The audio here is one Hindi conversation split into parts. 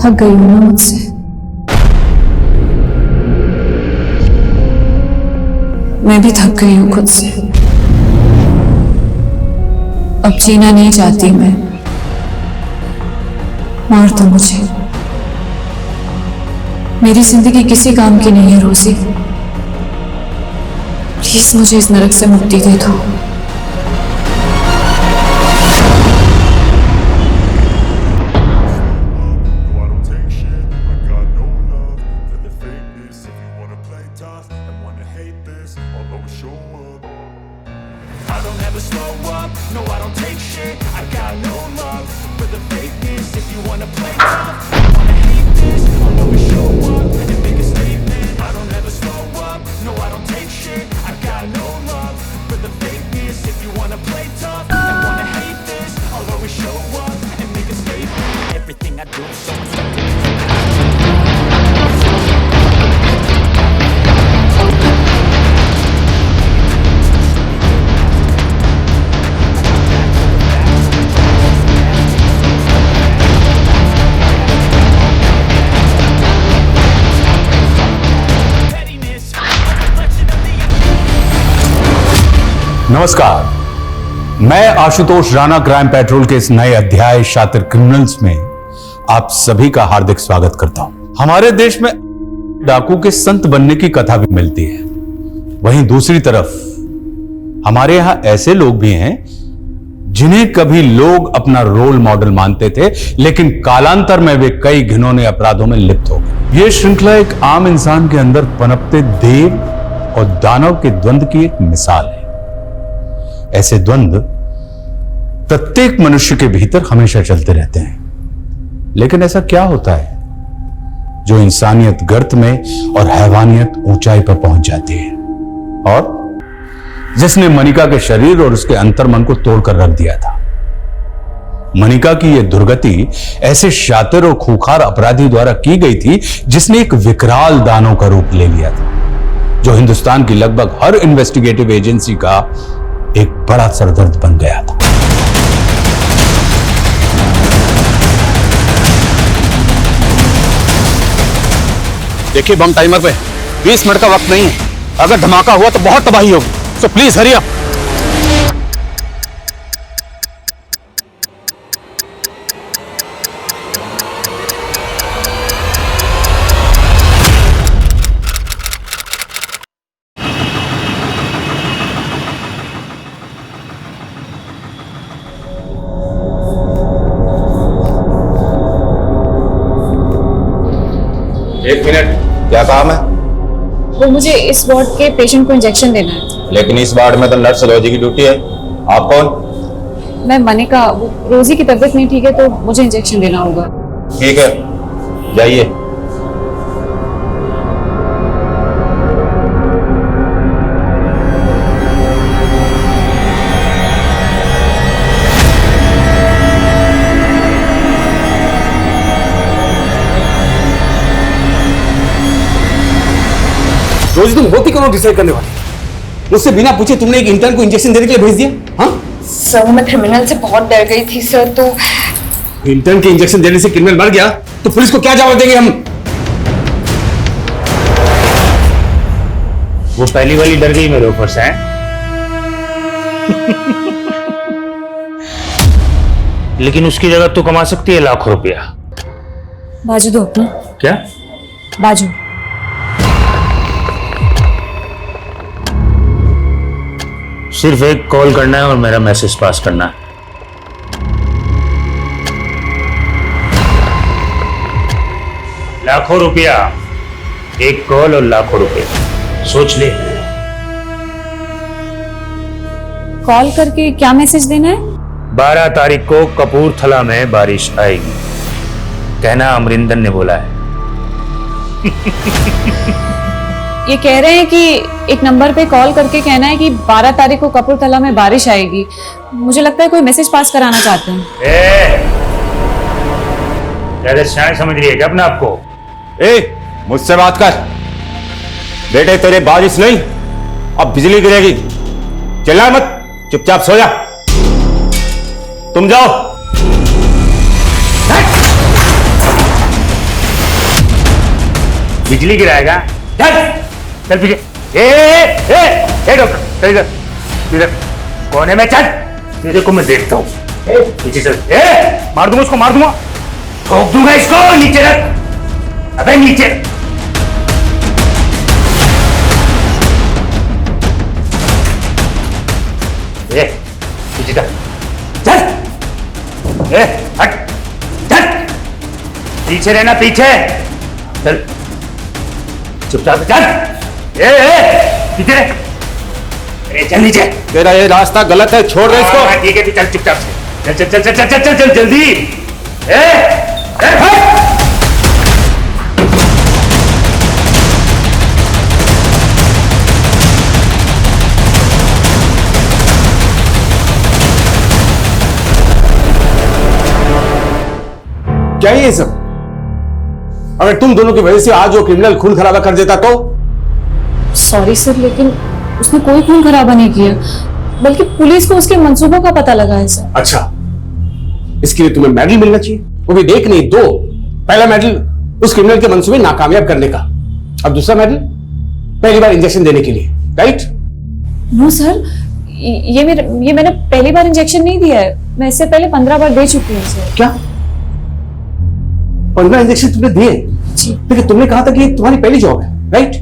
थक गई हूं ना मुझसे। मैं भी थक गई हूं खुद से। अब जीना नहीं चाहती मैं। मार दो मुझे। मेरी जिंदगी किसी काम की नहीं है रोजी। प्लीज मुझे इस नरक से मुक्ति दे दो। नमस्कार, मैं आशुतोष राणा क्राइम पेट्रोल के इस नए अध्याय शातिर क्रिमिनल्स में आप सभी का हार्दिक स्वागत करता हूं। हमारे देश में डाकू के संत बनने की कथा भी मिलती है। वहीं दूसरी तरफ हमारे यहां ऐसे लोग भी हैं जिन्हें कभी लोग अपना रोल मॉडल मानते थे, लेकिन कालांतर में वे कई घिनौने अपराधों में लिप्त हो गए। यह श्रृंखला एक आम इंसान के अंदर पनपते देव और दानव के द्वंद्व की एक मिसाल है। ऐसे द्वंद्व प्रत्येक मनुष्य के भीतर हमेशा चलते रहते हैं, लेकिन ऐसा क्या होता है जो इंसानियत गर्त में और हैवानियत ऊंचाई पर पहुंच जाती है, और जिसने मनिका के शरीर और उसके अंतर्मन को तोड़कर रख दिया था। मनिका की यह दुर्गति ऐसे शातिर और खूंखार अपराधी द्वारा की गई थी जिसने एक विकराल दानव का रूप ले लिया था, जो हिंदुस्तान की लगभग हर इन्वेस्टिगेटिव एजेंसी का एक बड़ा सरदर्द बन गया था। देखिए, बम टाइमर पे 20 मिनट का वक्त नहीं है। अगर धमाका हुआ तो बहुत तबाही होगी, सो प्लीज हरी अप। एक मिनट, क्या काम है? वो मुझे इस वार्ड के पेशेंट को इंजेक्शन देना है। लेकिन इस वार्ड में तो नर्स रोजी की ड्यूटी है। आप कौन? मैं मनिका। रोजी की तबीयत नहीं ठीक है तो मुझे इंजेक्शन देना होगा। ठीक है, जाइए। रोजी, तुम होती कौन डिसाइड करने वाली? मुझसे बिना पूछे तुमने एक इंटर्न को इंजेक्शन देने के लिए भेज दिया? हाँ सर, मैं क्रिमिनल से बहुत डर गई थी सर। तो इंटर्न के इंजेक्शन देने से क्रिमिनल मर गया तो पुलिस को क्या जवाब देंगे हम? वो पहली वाली डर गई मेरे ऊपर से। लेकिन उसकी जगह तू कमा सकती है लाखों रुपया। बाजू दो अपना। क्या बाजू? सिर्फ एक कॉल करना है और मेरा मैसेज पास करना है। लाखों रुपया, एक कॉल और लाखों रुपए। सोच ले। कॉल करके क्या मैसेज देना है? 12 तारीख को कपूरथला में बारिश आएगी, कहना अमरिंदर ने बोला है। ये कह रहे हैं कि एक नंबर पे कॉल करके कहना है कि 12 तारीख को कपूरथला में बारिश आएगी। मुझे लगता है कोई मैसेज पास कराना चाहते हैं। ज्यादा शायद समझ रही है क्या अपने आप को? मुझसे बात कर। बेटे, तेरे बारिश नहीं, अब बिजली गिरेगी। चिल्ला मत, चुपचाप सो जा। तुम जाओ। बिजली गिराएगा? चल चल पीछे। ए डॉक्टर, चल इधर इधर कोने में चल, तेरे को मैं देखता हूँ। पीछे चल। मार दूंगा उसको, मार दूंगा, ठोक दूंगा इसको। नीचे रख, अबे नीचे। पीछे चल, चल, हट, चल, पीछे रहना, पीछे चल, चुपचाप चल। पीछे रह, अरे चल नीचे। तेरा ये रास्ता गलत है, छोड़ दे इसको। ठीक है, चल चुपचाप से, चल चल चल चल चल चल चल जल्दी। हट। क्या ये सब? अगर तुम दोनों की वजह से आज वो क्रिमिनल खून खराबा कर देता तो? सॉरी सर, लेकिन उसने कोई खून खराबा नहीं किया, बल्कि पुलिस को उसके मंसूबों का पता लगा है सर। अच्छा, इसके लिए तुम्हें मेडल मिलना चाहिए, वो भी देख नहीं दो। पहला मेडल उस क्रिमिनल के मंसूबे नाकामयाब करने का, अब दूसरा मेडल पहली बार इंजेक्शन देने के लिए, राइट? नो सर, ये मैंने पहली बार इंजेक्शन नहीं दिया है, मैं इससे पहले 15 बार दे चुकी हूँ सर। क्या 15 इंजेक्शन तुमने दिए? जी। लेकिन तुमने कहा था कि ये तुम्हारी पहली जॉब है, राइट?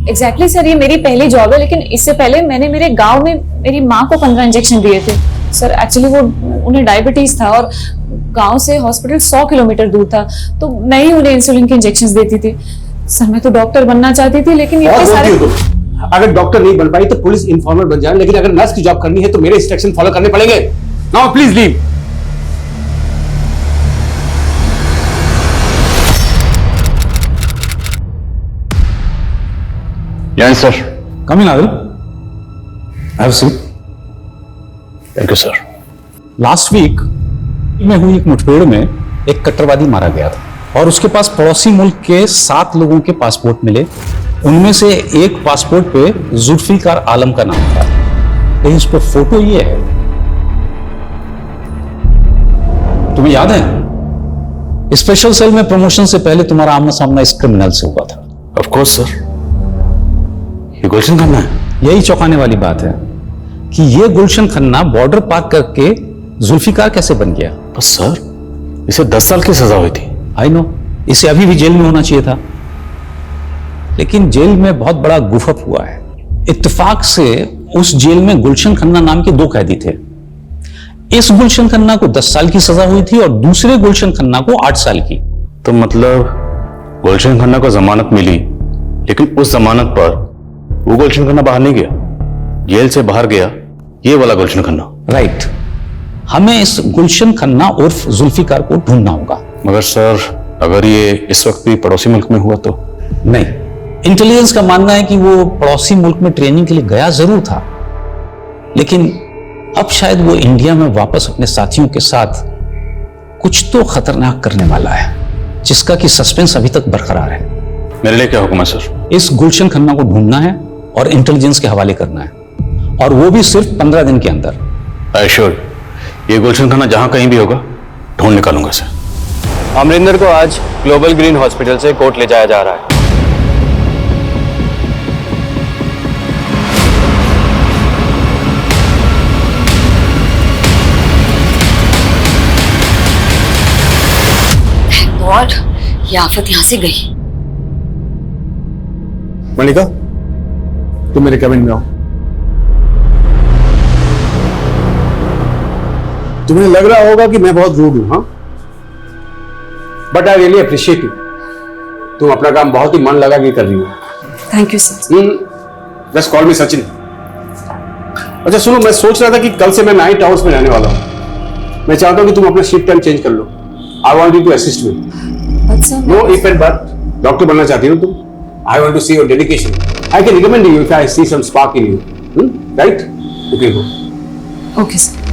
एग्जैक्टली सर, ये मेरी पहली जॉब है, लेकिन इससे पहले मैंने मेरे गांव में मेरी माँ को 15 इंजेक्शन दिए थे सर। एक्चुअली वो उन्हें डायबिटीज था और गांव से हॉस्पिटल 100 किलोमीटर दूर था, तो मैं ही उन्हें इंसुलिन के इंजेक्शन देती थी सर। मैं तो डॉक्टर बनना चाहती थी, लेकिन ये सारे अगर डॉक्टर नहीं बन पाई तो पुलिस इन्फॉर्मर बन जाए, लेकिन अगर नर्स की जॉब करनी है तो मेरे इंस्ट्रक्शन फॉलो करने पड़ेंगे। Now please leave. Yes sir. Come in Adil, have seat. Thank you sir. Last week में हुई एक मुठभेड़ में एक कट्टरवादी मारा गया था और उसके पास पड़ोसी मुल्क के 7 लोगों के पासपोर्ट मिले। उनमें से एक पासपोर्ट पे जुल्फिकार आलम का नाम था, लेकिन उस पर फोटो ये है। तुम्हें याद है स्पेशल सेल में प्रमोशन से पहले तुम्हारा आमना सामना इस क्रिमिनल से हुआ था? ऑफ कोर्स सर, ये गुलशन खन्ना है। यही चौंकाने वाली बात है कि ये गुलशन खन्ना बॉर्डर पार करके जुल्फिकार कैसे बन गया? बस सर, इसे 10 साल की सजा हुई थी। आई नो, इसे अभी भी जेल में होना चाहिए था, लेकिन जेल में बहुत बड़ा गुफअप हुआ है। इत्तेफाक से उस जेल में गुलशन खन्ना नाम के 2 कैदी थे। इस गुलशन खन्ना को 10 साल की सजा हुई थी और दूसरे गुलशन खन्ना को 8 साल की। तो मतलब गुलशन खन्ना को जमानत मिली, लेकिन उस जमानत पर वो गुलशन खन्ना बाहर नहीं गया, जेल से बाहर गया ये वाला गुलशन खन्ना। राइट। हमें इस गुलशन खन्ना उर्फ जुल्फिकार को ढूंढना होगा। मगर सर, अगर ये इस वक्त भी पड़ोसी मुल्क में हुआ तो? नहीं, इंटेलिजेंस का मानना है कि वो पड़ोसी मुल्क में ट्रेनिंग के लिए गया जरूर था, लेकिन अब शायद वो इंडिया में वापस अपने साथियों के साथ कुछ तो खतरनाक करने वाला है, जिसका कि सस्पेंस अभी तक बरकरार है। मेरे लिए क्या हुक्म है सर? इस गुलशन खन्ना को ढूंढना है और इंटेलिजेंस के हवाले करना है, और वो भी सिर्फ 15 दिन के अंदर। आई श्योर, ये गुलशन खन्ना जहां कहीं भी होगा ढूंढ निकालूंगा सर। अमरिंदर को आज ग्लोबल ग्रीन हॉस्पिटल से कोर्ट ले जाया जा रहा है। और ये आफत यहां से गई। मलिका, तुम मेरे कैबिन में आओ। तुम्हें लग रहा होगा कि मैं बहुत रूड हूं, हाँ? But I really appreciate you. तुम अपना काम बहुत ही मन लगा के कर रही हो। Thank you sir. Just call मी सचिन। अच्छा सुनो, मैं सोच रहा था कि कल से मैं नाइट आवर्स में रहने वाला हूँ। मैं चाहता हूँ कि तुम अपना शिफ्ट टाइम चेंज कर लो। I want you to assist me. But sir, no if and but. Doctor बनना चाहती हो तुम? I want to see your dedication. I can recommend you if I see some spark in you, right? You can go. Okay sir.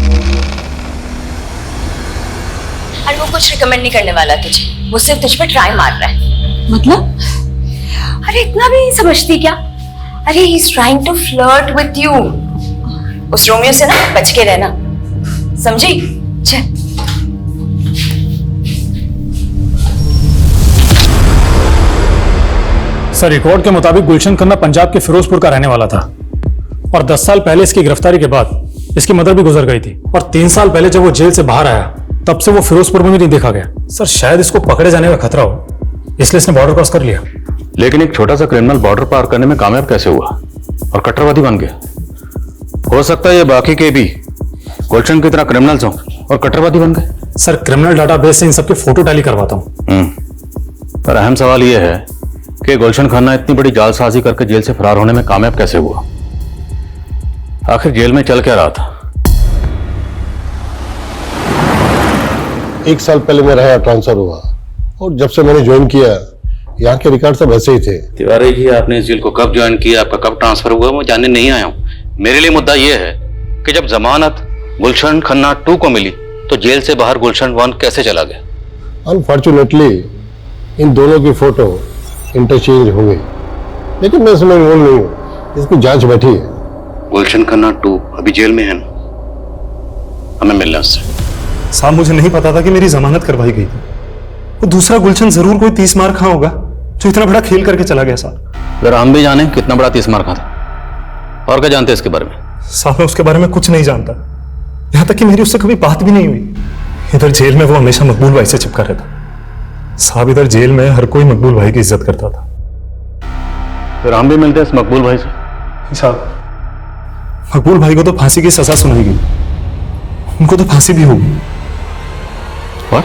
और वो कुछ रिकमेंड नहीं करने वाला तुझे, वो सिर्फ तुझ पे ट्राई मार रहा है। मतलब? अरे इतना भी नहीं समझती क्या? अरे he is trying to flirt with you. उस रोमियो से ना बच के रहना, समझी? चल। सर, रिकॉर्ड के मुताबिक गुलशन खन्ना पंजाब के फिरोजपुर का रहने वाला था और 10 साल पहले इसकी गिरफ्तारी के बाद इसकी मदर भी गुजर गई थी और 3 साल पहले जब वो जेल से बाहर आया तब से वो फिरोजपुर में भी नहीं देखा गया। सर, शायद इसको पकड़े जाने का खतरा हो, इसलिए इसने बॉर्डर क्रॉस कर लिया। लेकिन एक छोटा सा क्रिमिनल बॉर्डर पार करने में कामयाब कैसे हुआ और कट्टरवादी बन गया? हो सकता है ये बाकी के भी गुलशन की तरह क्रिमिनल्स हों और कट्टरवादी बन गए। सर, क्रिमिनल डाटाबेस से इन सबके फोटो टैली करवाता हूँ। पर अहम सवाल यह है कि गुलशन खन्ना इतनी बड़ी जालसाजी करके जेल से फरार होने में कामयाब कैसे हुआ? आखिर जेल में चल क्या रहा था? 1 साल पहले मेरा यहाँ ट्रांसफर हुआ और जब से मैंने ज्वाइन किया यहाँ के रिकॉर्ड सब ऐसे ही थे। तिवारी जी, आपने इस जेल को कब ज्वाइन किया, आपका कब ट्रांसफर हुआ, मैं जानने नहीं आया हूँ। मेरे लिए मुद्दा यह है कि जब जमानत गुलशन खन्ना 2 को मिली तो जेल से बाहर गुलशन 1 कैसे चला गया? अनफॉर्चुनेटली इन दोनों की फोटो इंटरचेंज हो गई, लेकिन मैं इसमें इन्वॉल्व नहीं हूँ, इसकी जांच बैठी है। गुलशन खन्ना 2 अभी जेल में है ना, हमें मिलना उससे। साहब, मुझे नहीं पता था कि मेरी जमानत करवाई गई थी। वो दूसरा गुलशन जरूर कोई 30 मार खा होगा जो इतना बड़ा खेल करके चला गया। साहब, जरा हम भी जाने कितना बड़ा 30 मार खा था और क्या जानते हैं इसके बारे में? साहब, मैं उसके बारे में कुछ नहीं जानता, यहां तक कि मेरी उससे कभी बात भी नहीं हुई। इधर जेल में वो हमेशा मकबूल भाई से चिपका रहता। साहब, इधर जेल में हर कोई मकबूल भाई की इज्जत करता था। फिर हम भी मिलते हैं इस मकबूल भाई से। साहब, मकबूल भाई को तो फांसी की सजा सुनाई गई, उनको तो फांसी भी होगी। What?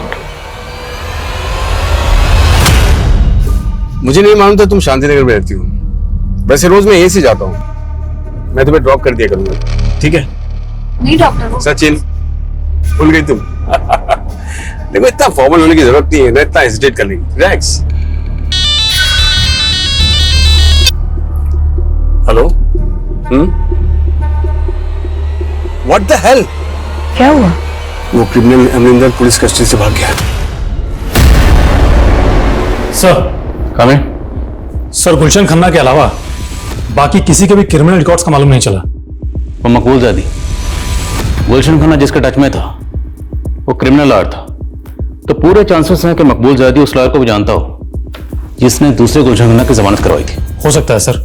मुझे नहीं मालूम था तुम शांतिनगर में रहती हो। वैसे रोज मैं यहीं से जाता हूँ, मैं तुम्हें ड्रॉप कर दिया करूंगा। ठीक है? नहीं डॉक्टर, सचिन, भूल गई तुम? देखो, इतना फॉर्मल होने की जरूरत नहीं है ना, इतना हेजिटेट कर लेंगे। Relax. Hello? What the hell? क्या हुआ? वो क्रिमिनल अमरिंदर पुलिस कस्टडी से भाग गया। सर, कमें? सर, गुलशन खन्ना के अलावा बाकी किसी के भी क्रिमिनल रिकॉर्ड्स का मालूम नहीं चला। वो मकबूल ज़ैदी, गुलशन खन्ना जिसके टच में था वो क्रिमिनल लॉयर था, तो पूरे चांसेस हैं कि मकबूल ज़ैदी उस लॉयर को भी जानता हो जिसने दूसरे गुलशन खन्ना की जमानत करवाई थी। हो सकता है सर।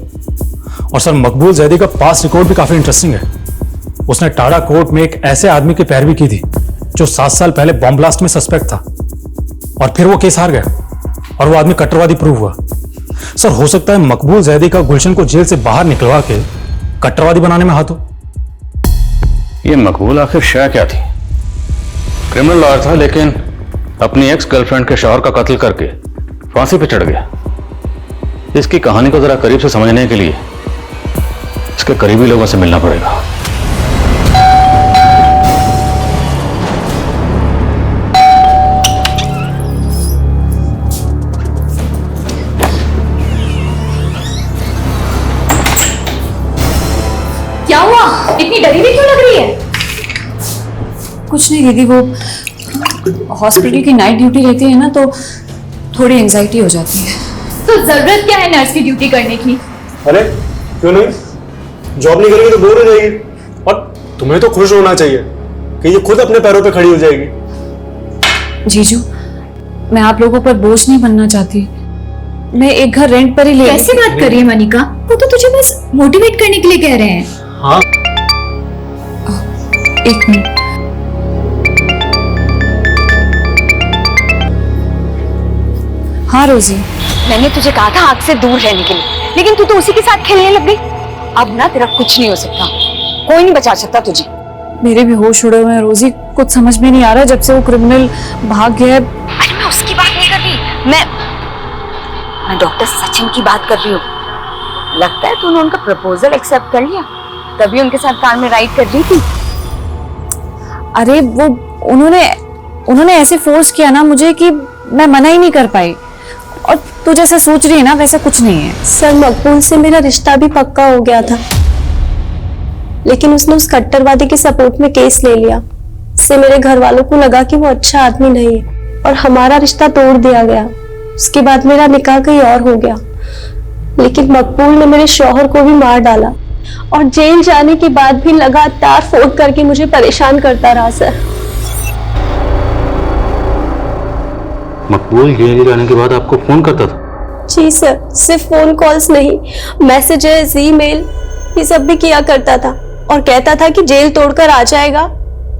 और सर, मकबूल ज़ैदी का पास रिकॉर्ड भी काफी इंटरेस्टिंग है। उसने टाडा कोर्ट में एक ऐसे आदमी की पैरवी की थी जो 7 साल पहले बॉम्ब ब्लास्ट में सस्पेक्ट था और फिर वो केस हार गया और वो आदमी कट्टरवादी प्रूव हुआ। सर, हो सकता है मकबूल ज़ैदी का गुलशन को जेल से बाहर निकलवा के कट्टरवादी बनाने में हाथ हो। ये मकबूल आखिर शय क्या थी? क्रिमिनल लॉयर था लेकिन अपनी एक्स गर्लफ्रेंड के शौहर का कत्ल करके फांसी पे चढ़ गया। इसकी कहानी को जरा करीब से समझने के लिए इसके करीबी लोगों से मिलना पड़ेगा। क्या हुआ? इतनी डरी हुई क्यों लग रही है? कुछ नहीं दीदी, वो हॉस्पिटल की नाइट ड्यूटी रहती है ना, तो थोड़ी एंजाइटी हो जाती है। तो जरूरत क्या है नर्स की ड्यूटी करने की? अरे क्यों नहीं? जॉब नहीं करेगी तो बोर हो जाएगी, और तुम्हें तो खुश होना चाहिए कि ये खुद अपने पैरों पे खड़ी हो जाएगी। जीजू, मैं आप लोगों पर बोझ नहीं बनना चाहती। मैं एक घर रेंट पर ही ले। कैसी बात कर रही है मनिका? वो तो तुझे बस मोटिवेट करने के लिए कह रहे हैं। हाँ, एक मिनट। हाँ रोजी, मैंने तुझे कहा था आग से दूर रहने के लिए, लेकिन तू तो उसी के साथ खेलने लग गई। अब ना तेरा कुछ नहीं हो सकता, कोई नहीं बचा सकता तुझे। मेरे भी होश उड़े हुए हैं रोजी, कुछ समझ में नहीं आ रहा जब से वो क्रिमिनल भाग गया है। अरे मैं उसकी बात नहीं कर रही, मैं डॉक्टर सचिन की बात कर रही हूँ। लगता है तूने उनका प्रपोजल एक्सेप्ट कर लिया, तभी उनके साथ कार में राइड कर रही थी। अरे वो उन्होंने ऐसे फोर्स किया ना मुझे कि मैं मना ही नहीं कर पाई। और तू जैसा सोच रही है ना वैसा कुछ नहीं है। सर, मकबूल से मेरा रिश्ता भी पक्का हो गया था, लेकिन उसने उस कट्टरवादी के सपोर्ट में केस ले लिया। इससे मेरे घर वालों को लगा कि वो अच्छा आदमी नहीं है और हमारा रिश्ता तोड़ दिया गया। उसके बाद मेरा निकाह कहीं और हो गया, लेकिन मकबूल ने मेरे शौहर को भी मार डाला और जेल जाने के बाद भी लगातार फोन करके मुझे परेशान करता रहा। सर, मकबूल जेल जाने के बाद आपको फोन करता था? जी सर, सिर्फ फोन कॉल्स नहीं, मैसेजेस, ईमेल ये सब भी किया करता था और कहता था कि जेल तोड़कर आ जाएगा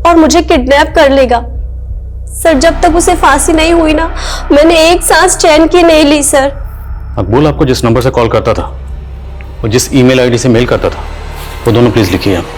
और मुझे किडनैप कर लेगा। सर जब तक उसे फांसी नहीं हुई ना, मैंने एक सांस चैन की नहीं ली सर। मकबूल आपको जिस नंबर से कॉल करता था और जिस ईमेल आईडी से मेल करता था, वो दोनों प्लीज लिखिए आप।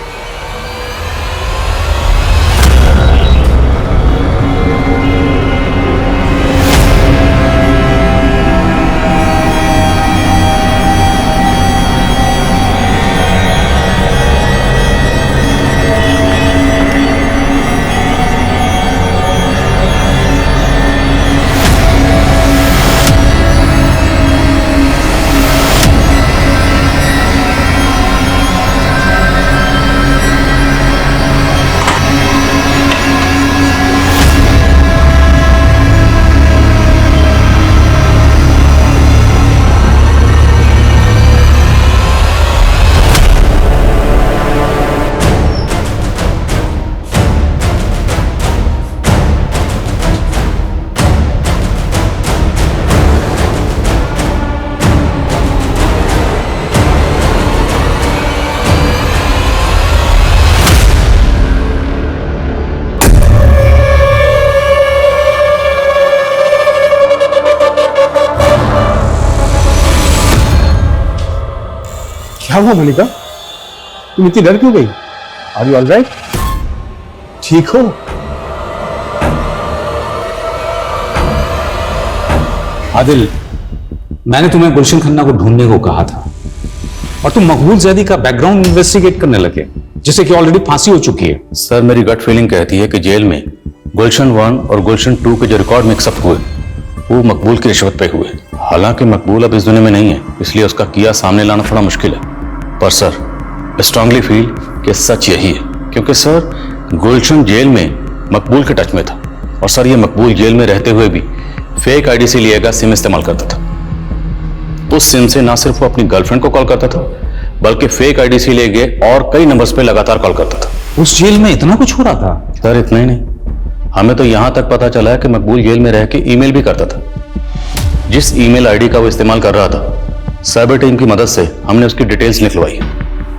क्या हुआ मलिका, तुम इतनी डर क्यों गई? Are you alright? ठीक हो? आदिल, मैंने तुम्हें गुलशन खन्ना को ढूंढने को कहा था और तुम मकबूल जैदी का बैकग्राउंड इन्वेस्टिगेट करने लगे, जिसे कि ऑलरेडी फांसी हो चुकी है। सर मेरी गट फीलिंग कहती है कि जेल में गुलशन 1 और गुलशन 2 के जो रिकॉर्ड मिक्सअप हुए वो मकबूल की रिश्वत पे हुए। हालांकि मकबूल अब इस दुनिया में नहीं है, इसलिए उसका किया सामने लाना थोड़ा मुश्किल है, पर सर स्ट्रांगली फील कि सच यही है, क्योंकि सर गुलशन जेल में मकबूल के टच में था और सर ये मकबूल जेल में रहते हुए भी फेक आईडी से लिया गया सिम इस्तेमाल करता था। उस सिम से ना सिर्फ वो अपनी गर्लफ्रेंड को कॉल करता था, बल्कि फेक आईडी से लिए गए और कई नंबर्स पे लगातार कॉल करता था। उस जेल में इतना कुछ हो रहा था? सर इतना ही नहीं, हमें तो यहां तक पता चला है कि मकबूल जेल में रह के ईमेल भी करता था। जिस ईमेल आईडी का वो इस्तेमाल कर रहा था, साइबर टीम की मदद से हमने उसकी डिटेल्स निकलवाई।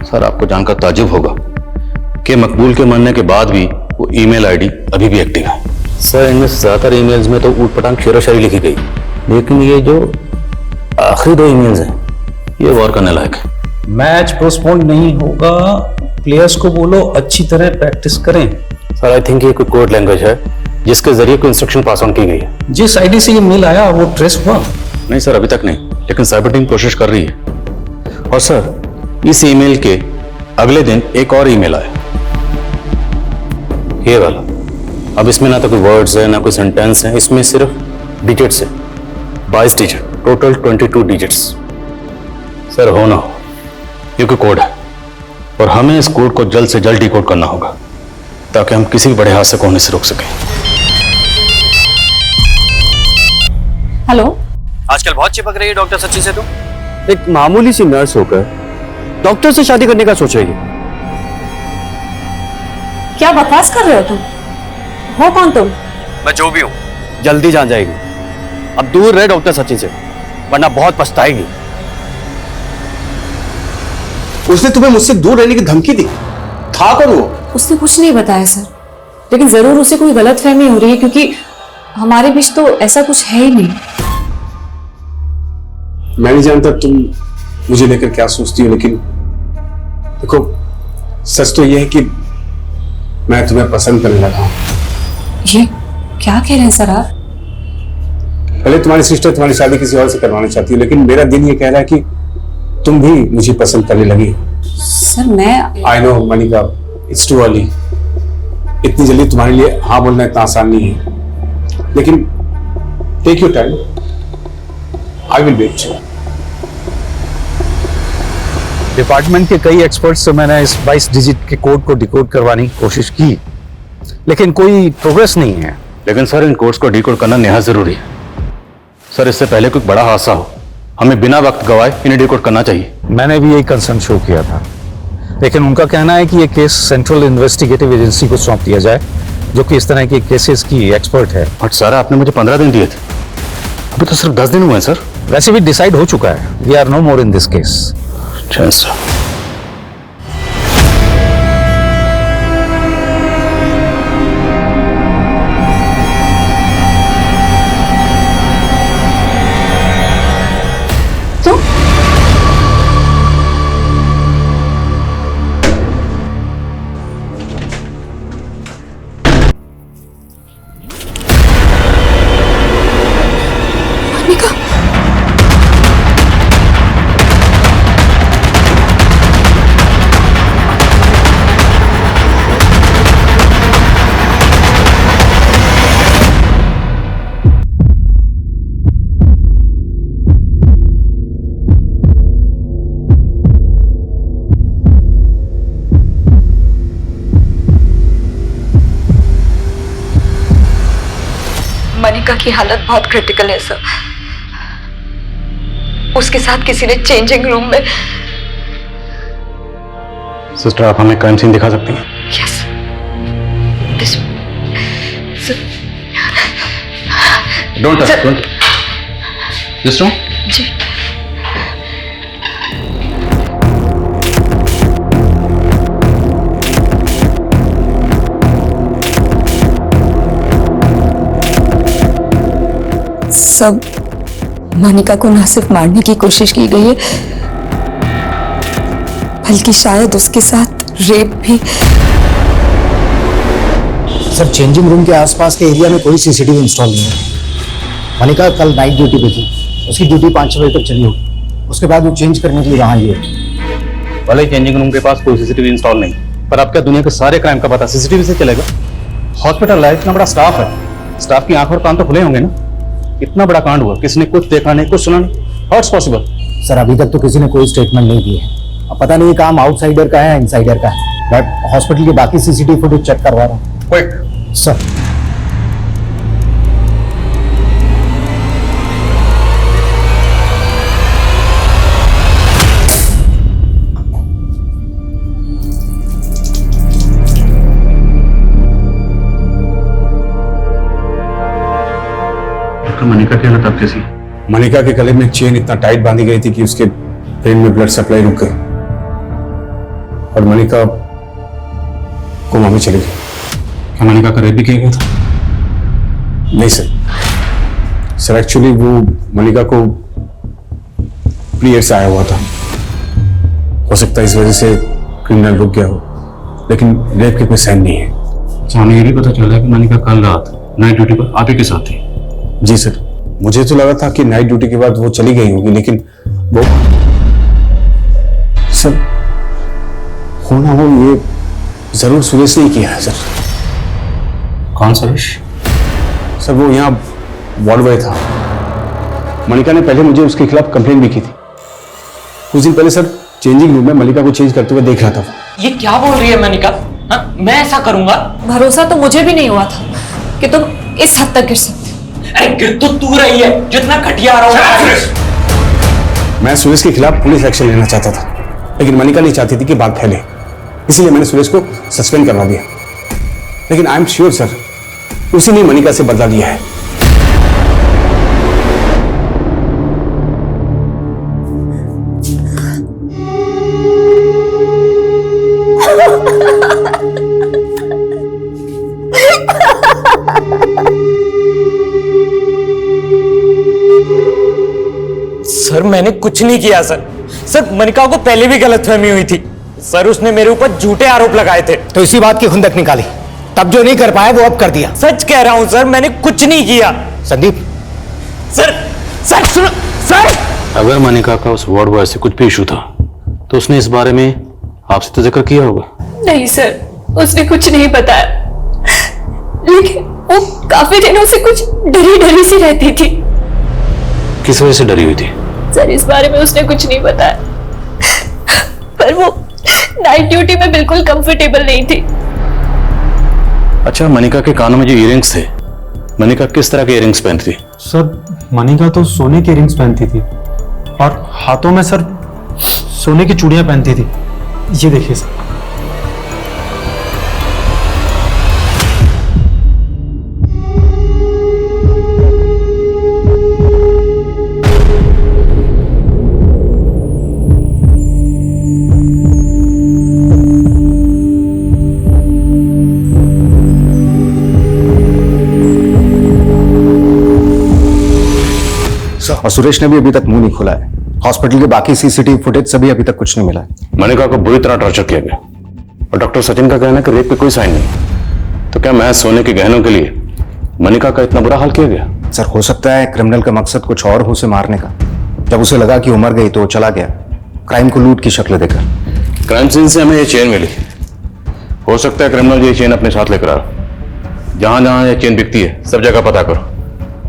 सर आपको जानकर ताज्जुब होगा कि मकबूल के मरने के बाद भी वो ईमेल आईडी अभी भी एक्टिव है। सर इनमें से ज्यादातर ईमेल्स में तो ऊट पटांग शेरोशायरी लिखी गई, लेकिन ये जो आखिरी 2 ईमेल्स हैं ये गौर करने लायक है। मैच पोस्टपोन नहीं होगा, प्लेयर्स को बोलो अच्छी तरह प्रैक्टिस करें। सर आई थिंक ये कोई कोड लैंग्वेज है जिसके जरिए कोई इंस्ट्रक्शन पास ऑन की गई है। जिस आईडी से ये मेल आया वो ट्रेस हुआ? नहीं सर अभी तक नहीं, लेकिन साइबर टीम कोशिश कर रही है। और सर इस ईमेल के अगले दिन एक और ईमेल आया, ये वाला। अब इसमें ना तो कोई वर्ड्स है ना कोई सेंटेंस है, इसमें सिर्फ डिजिट्स है, 22 डिजिट, टोटल 22 डिजिट्स। सर हो ना हो ये कोई कोड है और हमें इस कोड को जल्द से जल्द डिकोड करना होगा ताकि हम किसी भी बड़े हादसे को होने से रोक सकें। हेलो, आजकल बहुत चिपक रही है डॉक्टर सच्ची से तुम। एक मामूली सी नर्स होकर डॉक्टर से शादी करने का सोच रही है। क्या बकवास कर रहे हो तुम? हो कौन तुम? मैं जो भी हूँ। जल्दी जान जाएगी। अब दूर रहे डॉक्टर सचिन से, वरना बहुत पछताएगी। उसने तुम्हें मुझसे दूर रहने की धमकी दी, था कौन वो? उसने कुछ नहीं बताया सर, लेकिन जरूर उसे कोई गलतफहमी हो रही है, क्योंकि हमारे बीच तो ऐसा कुछ है ही नहीं। मैं नहीं जानता तुम मुझे लेकर क्या सोचती हो, लेकिन देखो सच तो यह है कि मैं तुम्हें पसंद करने लगा हूं। ये क्या कह रहे हैं सर आप? पहले तुम्हारी सिस्टर तुम्हारी शादी किसी और से करवाना चाहती है, लेकिन मेरा दिल ये कह रहा है कि तुम भी मुझे पसंद करने लगी। सर मैं I know Manika, it's too early. इतनी जल्दी तुम्हारे लिए हाँ बोलना इतना आसान नहीं है, लेकिन take your time, I will wait. Department के कई एक्सपर्ट्स से मैंने इस 22 डिजिट के कोड को डिकोड करवाने की कोशिश की, लेकिन कोई प्रोग्रेस नहीं है। लेकिन सर इन कोड्स को डिकोड करना निहायत जरूरी है। सर इससे पहले कोई बड़ा हादसा हो, हमें बिना वक्त गवाए इन्हें डिकोड करना चाहिए। मैंने भी यही कंसर्न शो किया था, लेकिन उनका कहना है कि ये केस सेंट्रल इन्वेस्टिगेटिव एजेंसी को सौंप दिया जाए, जो कि इस तरह के केसेस की एक्सपर्ट है। बट सर आपने मुझे 15 दिन दिए थे, अभी तो सिर्फ 10 दिन हुए हैं सर। वैसे भी डिसाइड हो चुका है, we are no more in this case. Sir Manika की हालत बहुत क्रिटिकल है सर। उसके साथ किसी ने चेंजिंग रूम में। सिस्टर, आप हमें क्राइम सीन दिखा सकती हैं? Yes this sir. Don't touch, don't this room. जी सब मनिका को ना सिर्फ मारने की कोशिश की गई है, बल्कि शायद उसके साथ रेप भी। सर, चेंजिंग रूम के आसपास के एरिया में कोई सीसीटीवी इंस्टॉल नहीं है। मनिका कल नाइट ड्यूटी पे थी, उसकी ड्यूटी 5-6 बजे तक चली होगी। उसके बाद वो चेंज करने के लिए वहां आई है। भले चेंजिंग रूम के पास कोई सीसीटीवी इंस्टॉल नहीं, पर अब क्या दुनिया के सारे क्राइम का पता सीसीटीवी से चलेगा? हॉस्पिटल है, इतना बड़ा स्टाफ है, स्टाफ की आंख और कान तो खुले होंगे ना। इतना बड़ा कांड हुआ, किसी ने कुछ देखा नहीं, कुछ सुना नहीं। How it's possible? सर, अभी तक तो किसी ने कोई स्टेटमेंट नहीं दी है। अब पता नहीं ये काम आउटसाइडर का है इनसाइडर का है। मैं हॉस्पिटल की बाकी सीसीटीवी फुटेज चेक करवा रहा हूँ। Quick sir. मनिका की हालत अब कैसी? मनिका के गले में चेन इतना टाइट बांधी गई थी कि उसके ब्रेन में ब्लड सप्लाई रुक गई और मनिका कोमा में चली गई। क्या मनिका का रेप भी किया गया था? नहीं सर, एक्चुअली वो मनिका को पीरियड से आया हुआ था। हो सकता है इस वजह से क्रिमिनल रुक गया हो, लेकिन रेप के कोई साइन नहीं है। अच्छा, हमें ये भी पता चला है कि मनिका कल रात नाइट ड्यूटी पर आप ही के साथ थी। जी सर, मुझे तो लगा था कि नाइट ड्यूटी के बाद वो चली गई होगी, लेकिन वो सर होना हो ये जरूर सुरेश ने किया है सर। कौन सुरेश? सर वो यहाँ वार्ड बॉय था। मनिका ने पहले मुझे उसके खिलाफ कंप्लेंट भी की थी। कुछ दिन पहले सर चेंजिंग रूम में मनिका को चेंज करते हुए देख रहा था। ये क्या बोल रही है मनिका? मैं ऐसा करूंगा? भरोसा तो मुझे भी नहीं हुआ था कि तुम इस हद तक गिर सकते। अरे गिर तो तू रही है, जितना घटिया रहा हूं। मैं सुरेश के खिलाफ पुलिस एक्शन लेना चाहता था, लेकिन मनिका नहीं चाहती थी कि बात फैले, इसलिए मैंने सुरेश को सस्पेंड करवा दिया। लेकिन आई एम श्योर सर, उसी ने मनिका से बदला लिया है। सर मैंने कुछ नहीं किया सर। सर मनिका को पहले भी गलतफहमी हुई थी सर, उसने मेरे ऊपर झूठे आरोप लगाए थे। तो इसी बात की खुंदक निकाली, तब जो नहीं कर पाया वो अब कर दिया। सच कह रहा हूं सर, मैंने कुछ नहीं किया। संदीप। सर सर सुनो सर। अगर मनिका का उस वार्ड बॉय से कुछ भी इशू था तो उसने इस बारे में आपसे तो जिक्र किया होगा। नहीं सर, उसने कुछ नहीं बताया, लेकिन वो काफी दिनों से कुछ डरी डरी सी रहती थी। किस वजह से डरी हुई थी? सर इस बारे में उसने कुछ नहीं बताया, पर वो नाइट ड्यूटी में बिल्कुल कंफर्टेबल नहीं थी। अच्छा, मनिका के कानों में जो इयररिंग्स थे, मनिका किस तरह के इयररिंग्स पहनती थी? सर मनिका तो सोने के इयररिंग्स पहनती थी और हाथों में सर सोने की चूड़ियां पहनती थी। ये देखिए सर। और सुरेश ने भी अभी तक मुंह नहीं खोला है। हॉस्पिटल के बाकी सीसीटीवी फुटेज से भी अभी तक कुछ नहीं मिला है। मनिका को बुरी तरह टॉर्चर किया गया और डॉक्टर सचिन का कहना है कि रेप पे कोई साइन नहीं। तो क्या महज सोने के गहनों के लिए मनिका का इतना बुरा हाल किया गया? सर हो सकता है क्रिमिनल का मकसद कुछ और हो उसे मारने का। जब उसे लगा कि उमर गई तो वो चला गया, क्राइम को लूट की शक्ल देकर। क्राइम सीन से हमें ये चेन मिली, हो सकता है क्रिमिनल ये चेन अपने साथ लेकर आ। जहां जहां ये चेन बिकती है सब जगह पता करो।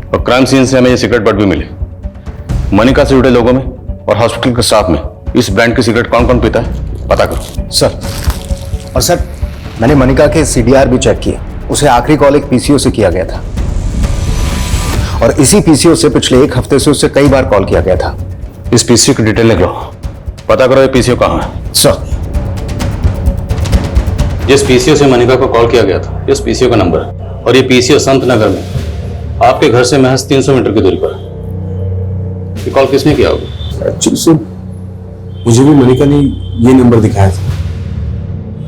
और क्राइम सीन से हमें ये सिगरेट बट भी मिले। मनिका से जुड़े लोगों में और हॉस्पिटल के स्टाफ में इस ब्रांड की सिगरेट कौन कौन पीता है पता करो। सर, और सर मैंने मनिका के सीडीआर भी चेक किए। उसे आखिरी कॉल एक पीसीओ से किया गया था और इसी पीसीओ से पिछले 1 हफ्ते से उससे कई बार कॉल किया गया था। इस पीसीओ की डिटेल लिख लो, पता करो ये पीसीओ कहां है। सर, जिस पीसीओ से मनिका को कॉल किया गया था इस पीसीओ का नंबर है और ये पीसीओ संत नगर में आपके घर से महज 300 मीटर की दूरी पर है। ये कॉल किसने किया होगा? एक्चुअली सर मुझे भी मनिका ने ये नंबर दिखाया था।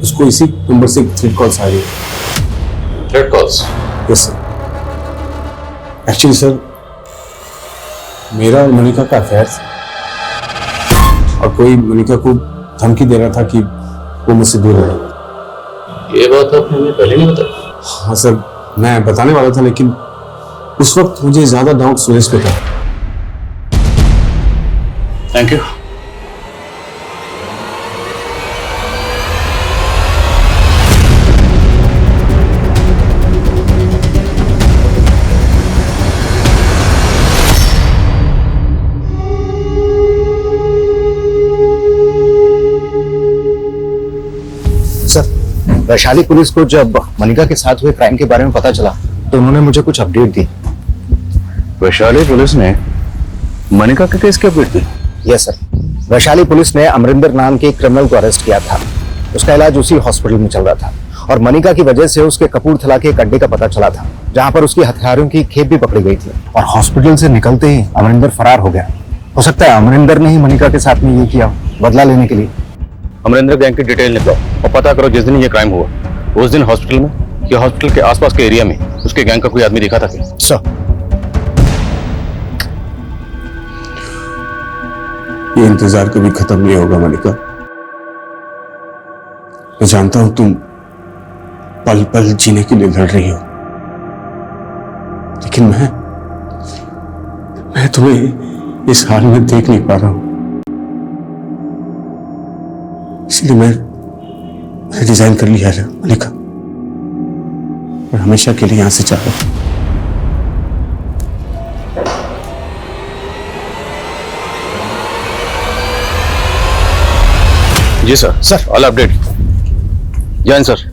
उसको इसी नंबर से थ्रेट कॉल्स आ रही है। Threat calls? Yes sir. Actually sir मेरा और मनिका का अफेयर था और कोई मनिका को धमकी दे रहा था कि वो मुझसे दूर रहे। ये बात आपने मुझे पहले नहीं बताई? हाँ सर, मैं बताने वाला था लेकिन उस वक्त मुझे ज्यादा डाउट सुरेश पे था। Thank you. वैशाली पुलिस को जब मनिका के साथ हुए क्राइम के बारे में पता चला तो उन्होंने मुझे कुछ अपडेट दी। वैशाली पुलिस ने मनिका के केस की अपडेट दी? यस सर, वैशाली पुलिस ने अमरिंदर नाम के क्रिमिनल को अरेस्ट किया था। उसका इलाज उसी हॉस्पिटल में चल रहा था और मनिका की वजह से उसके कपूरथला के एक अड्डे का पता चला था जहां पर उसकी हथियारों की खेप भी पकड़ी गई थी और हॉस्पिटल से निकलते ही अमरिंदर फरार हो गया। हो सकता है अमरिंदर ने ही मनिका के साथ में ये किया, बदला लेने के लिए। अमरिंदर गैंग की डिटेल निकालो और पता करो जिस दिन ये क्राइम हुआ उस दिन हॉस्पिटल में या हॉस्पिटल के आसपास के एरिया में उसके गैंग का कोई आदमी दिखा था क्या? सर, ये इंतजार कभी खत्म नहीं होगा मनिका। मैं जानता हूं तुम पल पल जीने के लिए लड़ रही हो, लेकिन मैं तुम्हें इस हाल में देख नहीं पा रहा हूं। इसलिए मैं रिजाइन कर लिया है मनिका और हमेशा के लिए यहां से जा रहा हूं। जी sir. Sir, all update. Jain sir,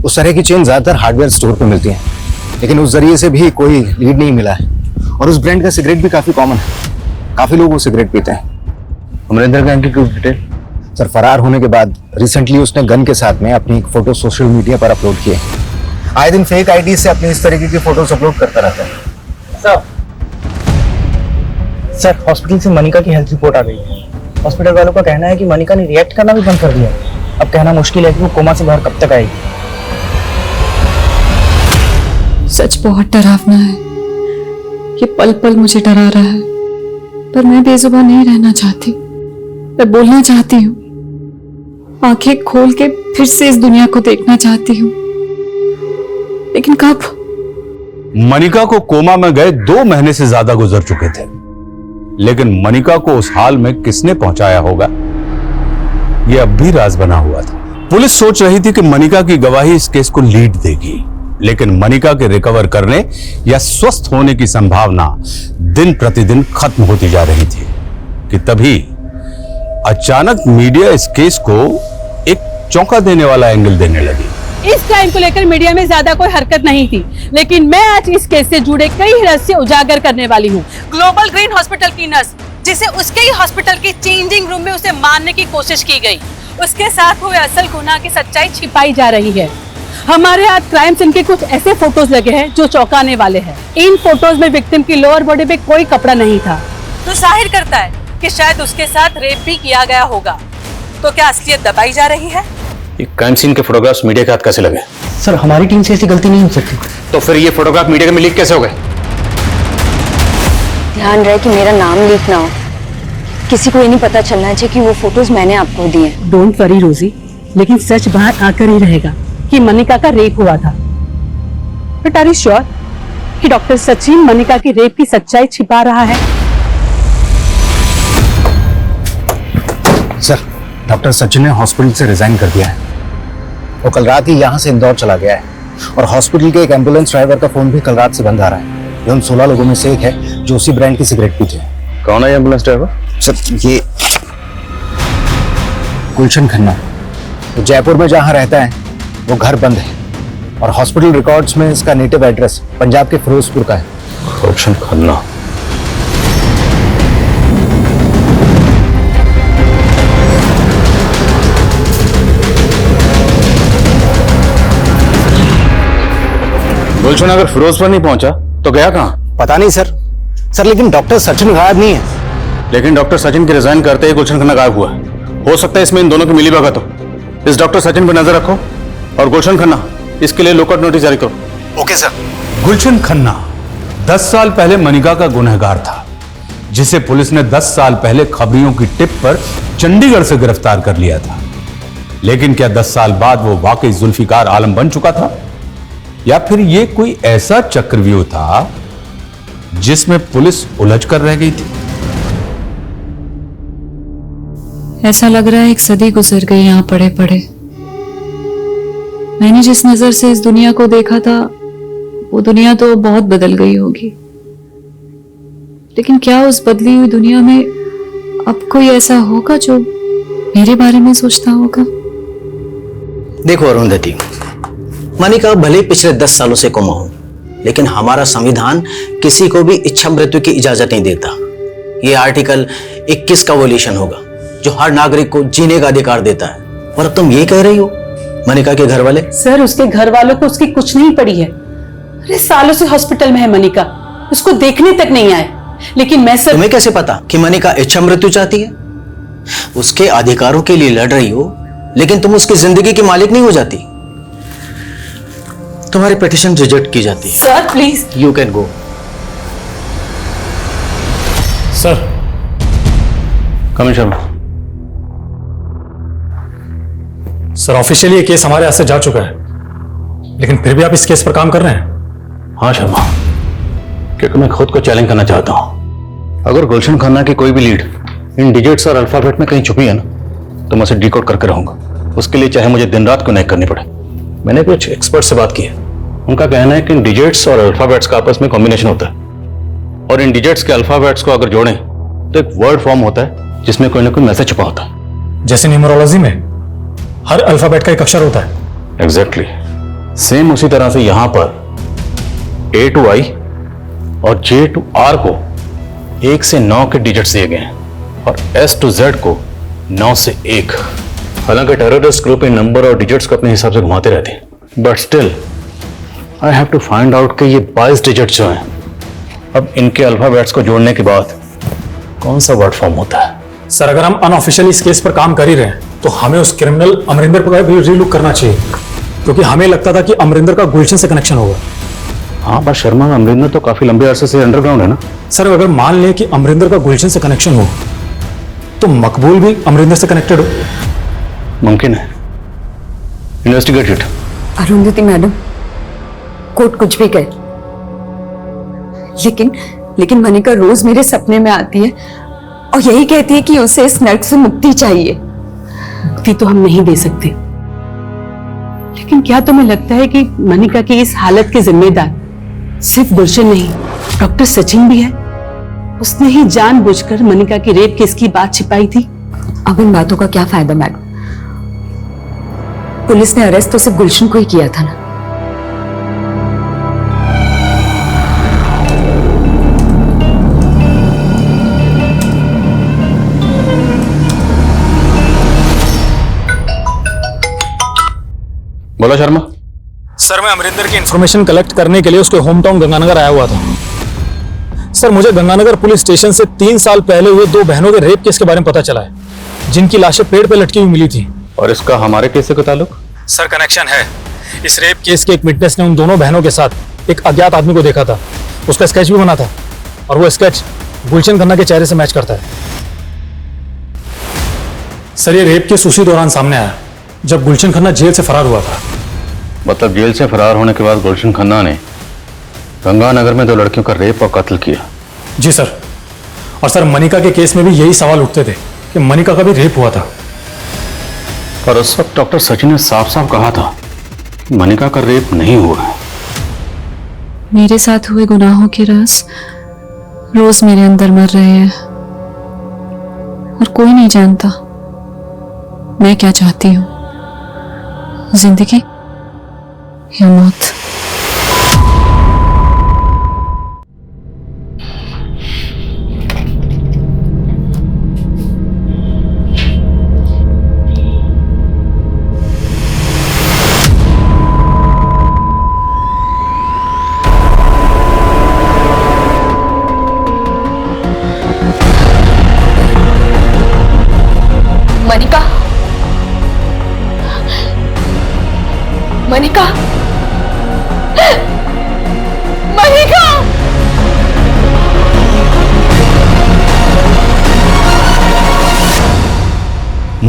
उस तरह की चेन ज्यादातर हार्डवेयर स्टोर पे मिलती है, लेकिन उस जरिए से भी कोई लीड नहीं मिला है और उस ब्रांड का सिगरेट भी काफी कॉमन है। काफी लोग वो सिगरेट पीते हैं। अमरिंदर गैंग की कुछ डिटेल? सर, फरार होने के बाद रिसेंटली उसने गन के साथ में अपनी एक फोटो सोशल मीडिया पर अपलोड की है। आए दिन फेक आईडी से अपनी इस तरीके की फोटोज अपलोड करता रहता है। सर हॉस्पिटल से मनिका की हेल्थ रिपोर्ट आ गई है। हॉस्पिटल वालों का कहना है कि मनिका ने रिएक्ट करना भी बंद कर दिया। अब कहना मुश्किल है कि वो कोमा से बाहर कब तक आएगी। सच बहुत डरावना है। ये पल पल मुझे डरा रहा है, पर मैं बेजुबान नहीं रहना चाहती। मैं बोलना चाहती हूँ, आंखें खोल के फिर से इस दुनिया को देखना चाहती हूँ, लेकिन कब? मनिका को कोमा में गए 2 महीने से ज्यादा गुजर चुके थे, लेकिन मनिका को उस हाल में किसने पहुंचाया होगा यह अब भी राज बना हुआ था। पुलिस सोच रही थी कि मनिका की गवाही इस केस को लीड देगी, लेकिन मनिका के रिकवर करने या स्वस्थ होने की संभावना दिन प्रतिदिन खत्म होती जा रही थी कि तभी अचानक मीडिया इस केस को एक चौंका देने वाला एंगल देने लगी। इस क्राइम को लेकर मीडिया में ज्यादा कोई हरकत नहीं थी, लेकिन मैं आज इस केस से जुड़े कई रहस्य उजागर करने वाली हूँ। ग्लोबल ग्रीन हॉस्पिटल की नर्स, जिसे उसके ही हॉस्पिटल के चेंजिंग रूम में उसे मारने की कोशिश की गई, उसके साथ हुए असल गुनाह की सच्चाई छिपाई जा रही है। हमारे हाथ क्राइम सीन के कुछ ऐसे फोटोज लगे हैं जो चौंकाने वाले हैं। इन फोटोज में विक्टिम की लोअर बॉडी पे कोई कपड़ा नहीं था, तो जाहिर करता है कि शायद उसके साथ रेप भी किया गया होगा। तो क्या असलियत दबाई जा रही है? ये क्राइम सीन के फोटोग्राफ्स मीडिया के हाथ कैसे लगे? सर हमारी टीम से ऐसी गलती नहीं हो सकती। तो फिर ये फोटोग्राफ मीडिया में लीक कैसे हो गए? ध्यान रहे कि मेरा नाम लीक ना हो। किसी को ये नहीं पता चलना चाहिए कि वो फोटोज मैंने आपको दिए। डोंट वरी रोजी, लेकिन सच बाहर आकर ही रहेगा कि मनिका का रेप हुआ था। बट आर यू श्योर कि डॉक्टर सचिन मनिका की रेप की सच्चाई छिपा रहा है? सर, डॉक्टर सचिन ने हॉस्पिटल से रिजाइन कर दिया है। वो कल रात ही यहाँ से इंदौर चला गया है और हॉस्पिटल के एक एम्बुलेंस ड्राइवर का फोन भी कल रात से बंद आ रहा है। ये उन 16 लोगों में से एक है जो उसी ब्रांड की सिगरेट पीते हैं। कौन है ये एम्बुलेंस ड्राइवर? सर, ये गुलशन खन्ना। तो जयपुर में जहाँ रहता है वो घर बंद है और हॉस्पिटल रिकॉर्ड्स में इसका नेटिव एड्रेस पंजाब के फिरोजपुर का है। गुलशन खन्ना। गुलशन अगर फिरोजपुर नहीं पहुंचा तो गया कहां? पता नहीं सर। सर, लेकिन डॉक्टर सचिन गायब नहीं है। लेकिन डॉक्टर सचिन के रिजाइन करते ही गुलशन खन्ना गायब हुआ है। हो सकता है इसमें इन दोनों की मिलीभगत हो। इस डॉक्टर सचिन पर नजर रखो और गुलशन खन्ना इसके लिए लुकआउट नोटिस जारी करो। Okay sir. गुलशन खन्ना 10 साल पहले मनिका का गुनहगार था, जिसे पुलिस ने 10 साल पहले खबरियों की टिप पर चंडीगढ़ से गिरफ्तार कर लिया था। लेकिन क्या 10 साल बाद वो वाकई जुल्फिकार आलम बन चुका था, या फिर ये कोई ऐसा चक्रव्यूह था जिसमें पुलिस उलझ कर रह गई थी? ऐसा लग रहा है एक सदी गुजर गई यहाँ पड़े पड़े। मैंने जिस नजर से इस दुनिया को देखा था वो दुनिया तो बहुत बदल गई होगी, लेकिन क्या उस बदली हुई दुनिया में अब कोई ऐसा होगा जो मेरे बारे में सोचता होगा? देखो अरुंधति, मनिका भले पिछले 10 सालों से कोमा हो, लेकिन हमारा संविधान किसी को भी इच्छा मृत्यु की इजाजत नहीं देता। ये आर्टिकल 21 का वोल्यूशन होगा जो हर नागरिक को जीने का अधिकार देता है। और अब तुम ये कह रही हो मनिका के घर वाले? सर, उसके घर वालों को उसकी कुछ नहीं पड़ी है। अरे सालों से हॉस्पिटल में है मनिका, उसको देखने तक नहीं आए। लेकिन मैं सर, तुम्हें कैसे पता कि मनिका इच्छा मृत्यु चाहती है? उसके अधिकारों के लिए लड़ रही हो, लेकिन तुम उसकी जिंदगी की मालिक नहीं हो जाती। तुम्हारी पिटीशन रिजेक्ट की जाती है। Sir please, you can go. Sir, commissioner Sharma. Sir, officially ये केस हमारे हाथ से जा चुका है, लेकिन फिर भी आप इस केस पर काम कर रहे हैं? हाँ शर्मा, क्योंकि मैं खुद को चैलेंज करना चाहता हूं। अगर गुलशन खन्ना की कोई भी लीड इन डिजिट्स और अल्फाबेट में कहीं छुपी है ना, तो मैं उसे डिकोड करके रहूंगा। उसके लिए चाहे मुझे दिन रात को नहीं करनी पड़े। मैंने कुछ एक्सपर्ट से बात की है, उनका कहना है कि इन डिजिट्स और अल्फाबेट्स का आपस में कॉम्बिनेशन होता है, और इन डिजिट्स के अल्फाबेट्स को अगर जोड़ें तो एक वर्ड फॉर्म होता है जिसमें कोई ना कोई मैसेज छुपा होता है। जैसे न्यूमरोलॉजी में हर अल्फाबेट का एक अक्षर होता है। एग्जैक्टली सेम उसी तरह से यहां पर A to I और J to R को 1 से 9 के डिजिट्स दिए गए हैं और S to Z को 9 से 1। हालांकि टेररिस्ट ग्रुप इन नंबर और डिजिट्स को अपने हिसाब से घुमाते रहते हैं, but still I have to find out कि ये 22 डिजिट्स जो हैं, अब इनके अल्फाबेट्स को जोड़ने के बाद कौन सा वर्ड फॉर्म होता है। सर, अगर हम अनऑफिशियली इस केस पर काम कर ही रहे हैं तो हमें उस क्रिमिनल अमरिंदर पर भी रीलुक करना चाहिए, क्योंकि हमें लगता था कि अमरिंदर का गुलशन से कनेक्शन होगा। हाँ, पर शर्मा अमरिंदर तो काफी लंबे अरसे से अंडरग्राउंड है ना। सर, अगर मान लें कि अमरिंदर का गुलशन से कनेक्शन हो तो मकबूल भी अमरिंदर से कनेक्टेड हो। मुमकिन है। Investigate it. Arundhati madam, court कुछ भी कहे, लेकिन मनिका रोज मेरे सपने में आती है और यही कहती है कि उसे इस नर्क से मुक्ति चाहिए। मुक्ति तो हम नहीं दे सकते, लेकिन क्या तुम्हें लगता है कि मनिका की इस हालत के जिम्मेदार सिर्फ गुलशन नहीं, डॉक्टर सचिन भी है? उसने ही जानबूझकर मनिका की रेप केस की बात छिपाई थी। अब इन बातों का क्या फायदा मैडम? पुलिस ने अरेस्ट तो सिर्फ गुलशन को ही किया था ना। बोला शर्मा। सर, मैं अमरिंदर की इंफॉर्मेशन कलेक्ट करने के लिए उसके होम टाउन गंगानगर आया हुआ था। सर, मुझे गंगानगर पुलिस स्टेशन से 3 साल पहले हुए 2 बहनों के रेप केस के बारे में पता चला है, जिनकी लाशें पेड़ पे लटकी हुई मिली थी। और इसका हमारे केस से कोई ताल्लुक? सर, कनेक्शन है। इस रेप केस के एक विटनेस ने उन दोनों बहनों के साथ एक अज्ञात आदमी को देखा था। उसका स्केच भी बना था और वो स्केच गुलशन खन्ना के चेहरे से मैच करता है। सर ये रेप केस उसी दौरान सामने आया जब गुलशन खन्ना जेल से फरार हुआ था। मतलब जेल से फरार होने के बाद गुलशन खन्ना ने गंगानगर में 2 लड़कियों का रेप और कत्ल किया। जी सर। और सर मनिका के केस में भी यही सवाल उठते थे कि मनिका का भी रेप हुआ था। पर उस वक्त डॉक्टर सचिन ने साफ साफ कहा था कि मनिका का रेप नहीं हुआ है। मेरे साथ हुए गुनाहों के राज रोज मेरे अंदर मर रहे हैं और कोई नहीं जानता मैं क्या चाहती हूँ, जिंदगी या मौत। मनिका, मनिका, मनिका!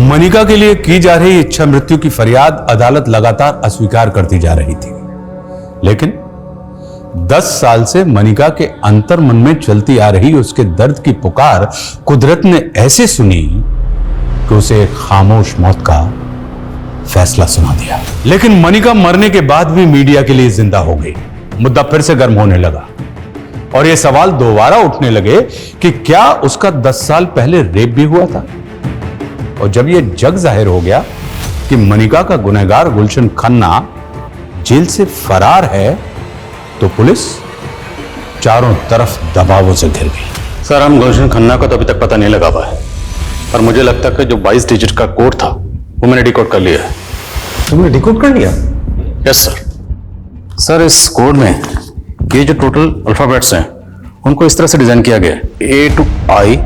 मनिका के लिए की जा रही इच्छा मृत्यु की फरियाद अदालत लगातार अस्वीकार करती जा रही थी, लेकिन 10 साल से मनिका के अंतर मन में चलती आ रही उसके दर्द की पुकार कुदरत ने ऐसे सुनी कि उसे एक खामोश मौत का फैसला सुना दिया। लेकिन मनिका मरने के बाद भी मीडिया के लिए जिंदा हो गई। मुद्दा फिर से गर्म होने लगा और यह सवाल दोबारा उठने लगे कि क्या उसका 10 साल पहले रेप भी हुआ था। और जब यह जग जाहिर हो गया कि मनिका का गुनहगार गुलशन खन्ना जेल से फरार है, तो पुलिस चारों तरफ दबावों से घिर गई। सर हम गुलशन खन्ना का तो अभी तक पता नहीं लगा पाए, पर मुझे लगता है कि जो 22 डिजिट का कोड था वो मैंने डिकोड कर लिया है। तुमने डिकोड कर लिया? Yes sir. सर इस कोड में ये जो टोटल अल्फाबेट्स हैं उनको इस तरह से डिजाइन किया गया है, A to I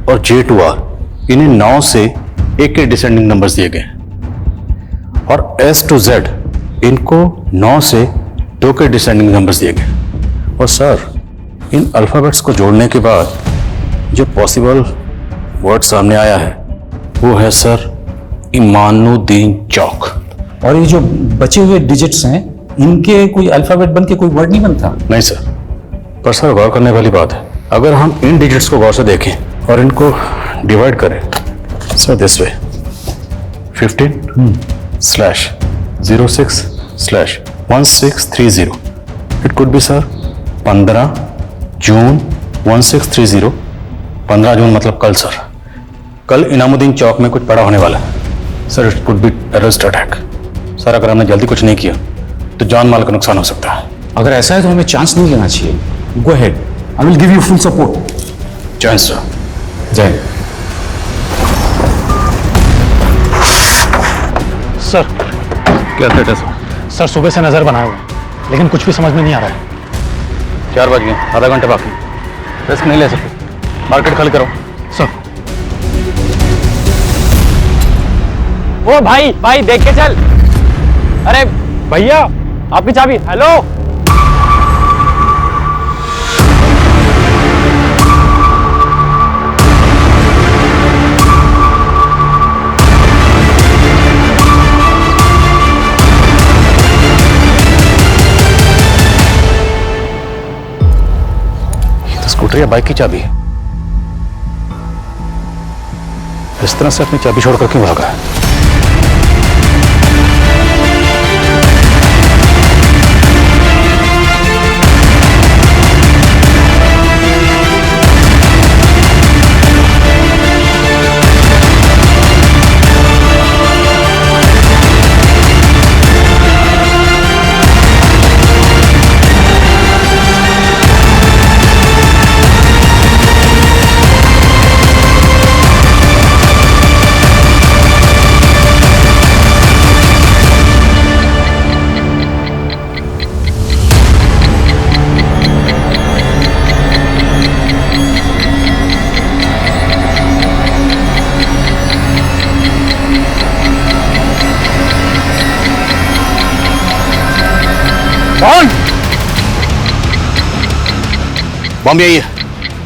और J to R, इन्हें 9 से 1 के डिसेंडिंग नंबर्स दिए गए, और S to Z इनको 9 से 2 के डिसेंडिंग नंबर्स दिए गए। और सर इन अल्फाबेट्स को जोड़ने के बाद जो पॉसिबल वर्ड सामने आया है वो है सर इमानुद्दीन चौक। और ये जो बचे हुए डिजिट्स हैं इनके कोई अल्फाबेट बन के कोई वर्ड नहीं बनता? नहीं सर, पर सर गौर करने वाली बात है, अगर हम इन डिजिट्स को गौर से देखें और इनको डिवाइड करें sir this way 15/06/1630, it could be sir 15 जून 1630। 15 जून मतलब कल सर। कल इनामुद्दीन चौक में कुछ बड़ा होने वाला है sir. It could be terrorist attack sir. अगर हमने जल्दी कुछ नहीं किया तो जान माल का नुकसान हो सकता है। अगर ऐसा है तो हमें चांस नहीं लेना चाहिए। Go ahead, I will give you full support. जय सर। जय। सर क्या थ्रेट है सर? सर सुबह से नजर बनाए हुए लेकिन कुछ भी समझ में नहीं आ रहा है। 4 बज गए, आधा घंटे बाकी, रिस्क नहीं ले सकते। मार्केट खाली करो सर। ओ भाई भाई देख के चल। अरे भैया आपकी चाबी। हेलो ये तो स्कूटर या बाइक की चाबी है। इस तरह से अपनी चाबी छोड़कर क्यों भागा है? बॉम्बे आइए।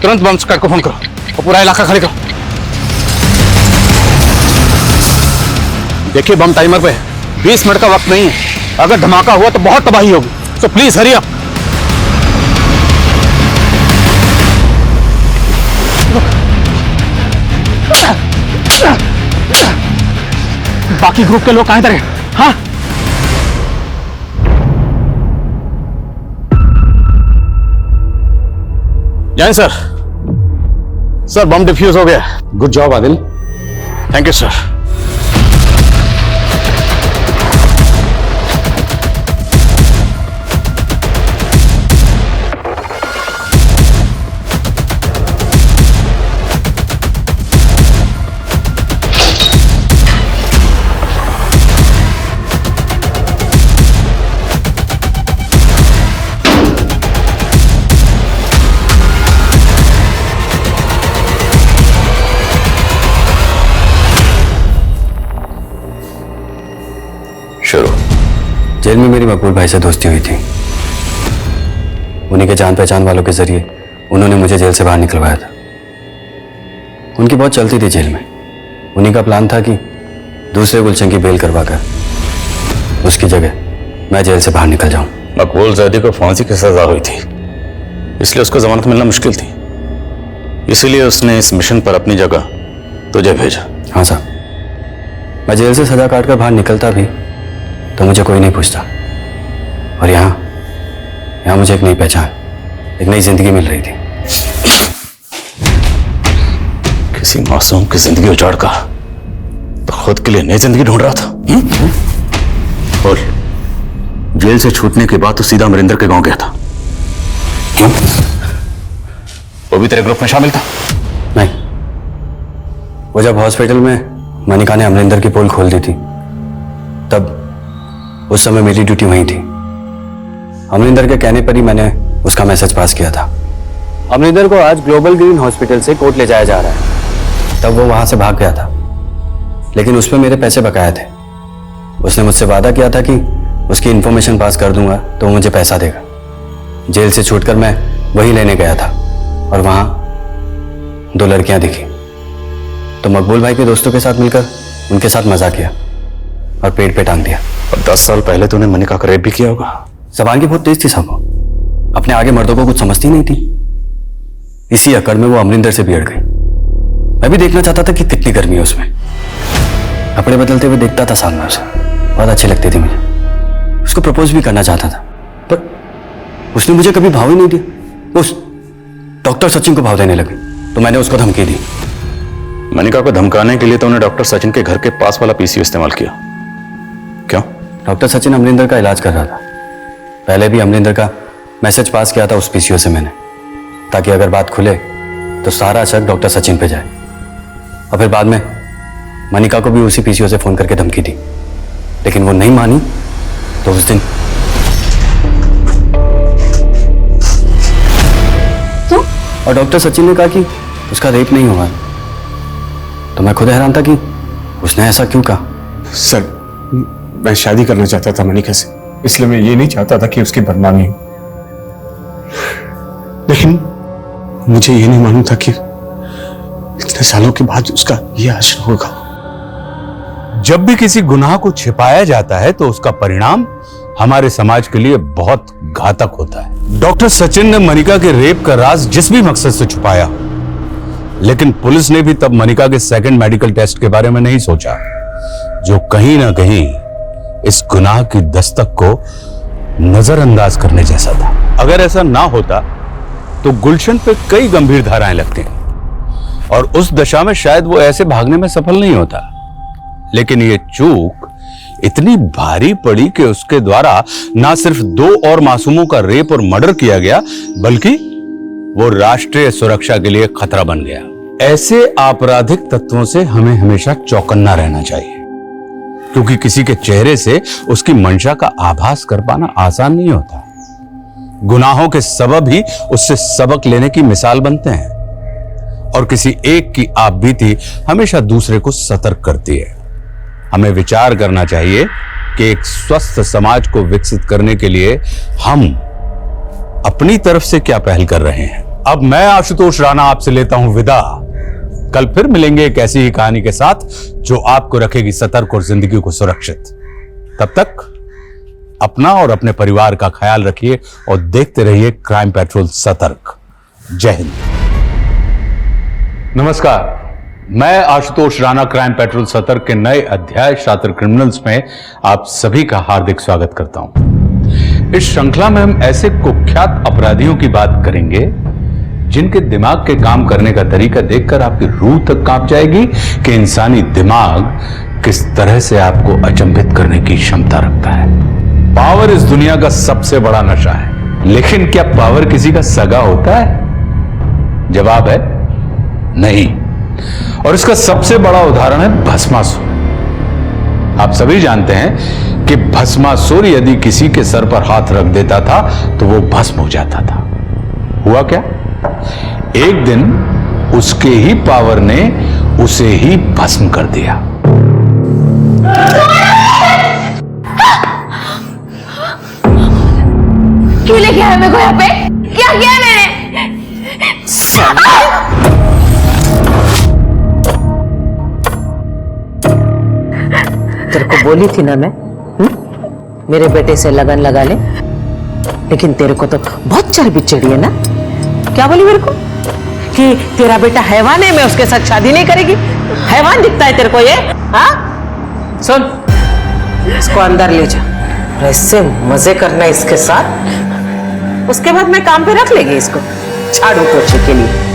तुरंत बम स्क्वाड को फोन करो और पूरा इलाका खाली करो। देखिए बम टाइमर पे 20 मिनट का वक्त नहीं है, अगर धमाका हुआ तो बहुत तबाही होगी, सो प्लीज हरी अप। बाकी ग्रुप के लोग कहां इधर हैं? हाँ जैन सर, सर बम डिफ्यूज हो गया। Good job Adil. Thank you sir. शुरू। जेल में मेरी मकबूल भाई से दोस्ती हुई थी। उन्हीं के जान पहचान वालों के जरिए उन्होंने मुझे जेल से बाहर निकलवाया था। उनकी बहुत चलती थी जेल में। उन्हीं का प्लान था कि दूसरे गुलशन की बेल करवाकर उसकी जगह मैं जेल से बाहर निकल जाऊं। मकबूल जैदी को फांसी की सजा हुई थी, इसलिए उसको जमानत मिलना मुश्किल थी। इसीलिए उसने इस मिशन पर अपनी जगह तुझे भेजा। हाँ साहब, मैं जेल से सजा काट कर बाहर निकलता भी तो मुझे कोई नहीं पूछता, और यहाँ मुझे एक नई पहचान, एक नई जिंदगी मिल रही थी। किसी मासूम की जिंदगी उजाड़ कर तो खुद के लिए नई जिंदगी ढूंढ रहा था। बोल, जेल से छूटने के बाद तो सीधा अमरिंदर के गांव गया था, क्यों? वो भी तेरे ग्रुप में शामिल था? नहीं, वो जब हॉस्पिटल में मनिका ने अमरिंदर की पोल खोल दी थी, तब उस समय मेरी ड्यूटी वहीं थी। अमरिंदर के कहने पर ही मैंने उसका मैसेज पास किया था। अमरिंदर को आज ग्लोबल ग्रीन हॉस्पिटल से कोर्ट ले जाया जा रहा है। तब वो वहां से भाग गया था, लेकिन उस पर मेरे पैसे बकाया थे। उसने मुझसे वादा किया था कि उसकी इंफॉर्मेशन पास कर दूंगा तो वो मुझे पैसा देगा। जेल से छूटकर मैं वही लेने गया था, और वहां 2 लड़कियां दिखी, तो मकबूल भाई के दोस्तों के साथ मिलकर उनके साथ मजाक किया और पेट पे टांग दिया। और 10 साल पहले तूने मनिका का रेप भी किया होगा। जबान की बहुत तेज थी साहब, अपने आगे मर्दों को कुछ समझती नहीं थी। इसी अकड़ में वो अमरिंदर से बिगड़ गई। मैं भी देखना चाहता था कि कितनी गर्मी है उसमें। कपड़े बदलते हुए देखता था सामने उसे, बहुत अच्छी लगती थी मुझे। उसको प्रपोज भी करना चाहता था, पर उसने मुझे कभी भाव ही नहीं दिया। उस डॉक्टर सचिन को भाव देने लगी, तो मैंने उसको धमकी दी। मनिका को धमकाने के लिए तो उन्हें डॉक्टर सचिन के घर के पास वाला पीसीओ इस्तेमाल किया। क्यों? डॉक्टर सचिन अमरिंदर का इलाज कर रहा था। पहले भी अमरिंदर का मैसेज पास किया था उस पीसीओ से मैंने, ताकि अगर बात खुले तो सारा शक डॉक्टर सचिन पे जाए। और फिर बाद में मनिका को भी उसी पीसीओ से फोन करके धमकी दी, लेकिन वो नहीं मानी। तो उस दिन क्यों? और डॉक्टर सचिन ने कहा कि उसका रेप नहीं हुआ। तो मैं खुद हैरान था कि उसने ऐसा क्यों कहा। सर, मैं शादी करना चाहता था मनिका से, इसलिए मैं ये नहीं चाहता था कि उसकी बदनामी हो। लेकिन मुझे ये नहीं मालूम था कि इतने सालों के बाद उसका ये आश्रय होगा। जब भी किसी गुनाह को छिपाया जाता है तो उसका परिणाम हमारे समाज के लिए बहुत घातक होता है। डॉक्टर सचिन ने मनिका के रेप का राज जिस भी मकसद से छुपाया, लेकिन पुलिस ने भी तब मनिका के सेकंड मेडिकल टेस्ट के बारे में नहीं सोचा, जो कहीं ना कहीं इस गुनाह की दस्तक को नजरअंदाज करने जैसा था। अगर ऐसा ना होता तो गुलशन पे कई गंभीर धाराएं लगती, और उस दशा में शायद वो ऐसे भागने में सफल नहीं होता। लेकिन ये चूक इतनी भारी पड़ी कि उसके द्वारा ना सिर्फ 2 और मासूमों का रेप और मर्डर किया गया, बल्कि वो राष्ट्रीय सुरक्षा के लिए खतरा बन गया। ऐसे आपराधिक तत्वों से हमें हमेशा चौकन्ना रहना चाहिए, क्योंकि किसी के चेहरे से उसकी मंशा का आभास कर पाना आसान नहीं होता। गुनाहों के सबब ही उससे सबक लेने की मिसाल बनते हैं, और किसी एक की आपबीती हमेशा दूसरे को सतर्क करती है। हमें विचार करना चाहिए कि एक स्वस्थ समाज को विकसित करने के लिए हम अपनी तरफ से क्या पहल कर रहे हैं। अब मैं आशुतोष राणा आपसे लेता हूं विदा। कल फिर मिलेंगे एक ऐसी ही कहानी के साथ जो आपको रखेगी सतर्क और जिंदगी को सुरक्षित। तब तक अपना और अपने परिवार का ख्याल रखिए और देखते रहिए क्राइम पेट्रोल सतर्क। जय हिंद। नमस्कार, मैं आशुतोष राणा क्राइम पेट्रोल सतर्क के नए अध्याय शातिर क्रिमिनल्स में आप सभी का हार्दिक स्वागत करता हूं। इस श्रृंखला में हम ऐसे कुख्यात अपराधियों की बात करेंगे जिनके दिमाग के काम करने का तरीका देखकर आपकी रूह तक कांप जाएगी कि इंसानी दिमाग किस तरह से आपको अचंभित करने की क्षमता रखता है। पावर इस दुनिया का सबसे बड़ा नशा है, लेकिन क्या पावर किसी का सगा होता है? जवाब है नहीं। और इसका सबसे बड़ा उदाहरण है भस्मासुर। आप सभी जानते हैं कि भस्मासुर यदि किसी के सर पर हाथ रख देता था तो वो भस्म हो जाता था। हुआ क्या? एक दिन उसके ही पावर ने उसे ही भस्म कर दिया। क्यों लेके आया मेरे को यहाँ पे? क्या किया मैंने? तेरे को बोली थी ना मैं, मेरे बेटे से लगन लगा ले, लेकिन तेरे को तो बहुत चर्बी चढ़ी है ना। क्या बोली मेरे को कि तेरा बेटा हैवान है, मैं उसके साथ शादी नहीं करेगी। हैवान दिखता है तेरे को ये? हाँ, सुन, इसको अंदर ले जा, ऐसे मजे करना इसके साथ, उसके बाद मैं काम पे रख लेगी इसको झाड़ू पोछे के लिए।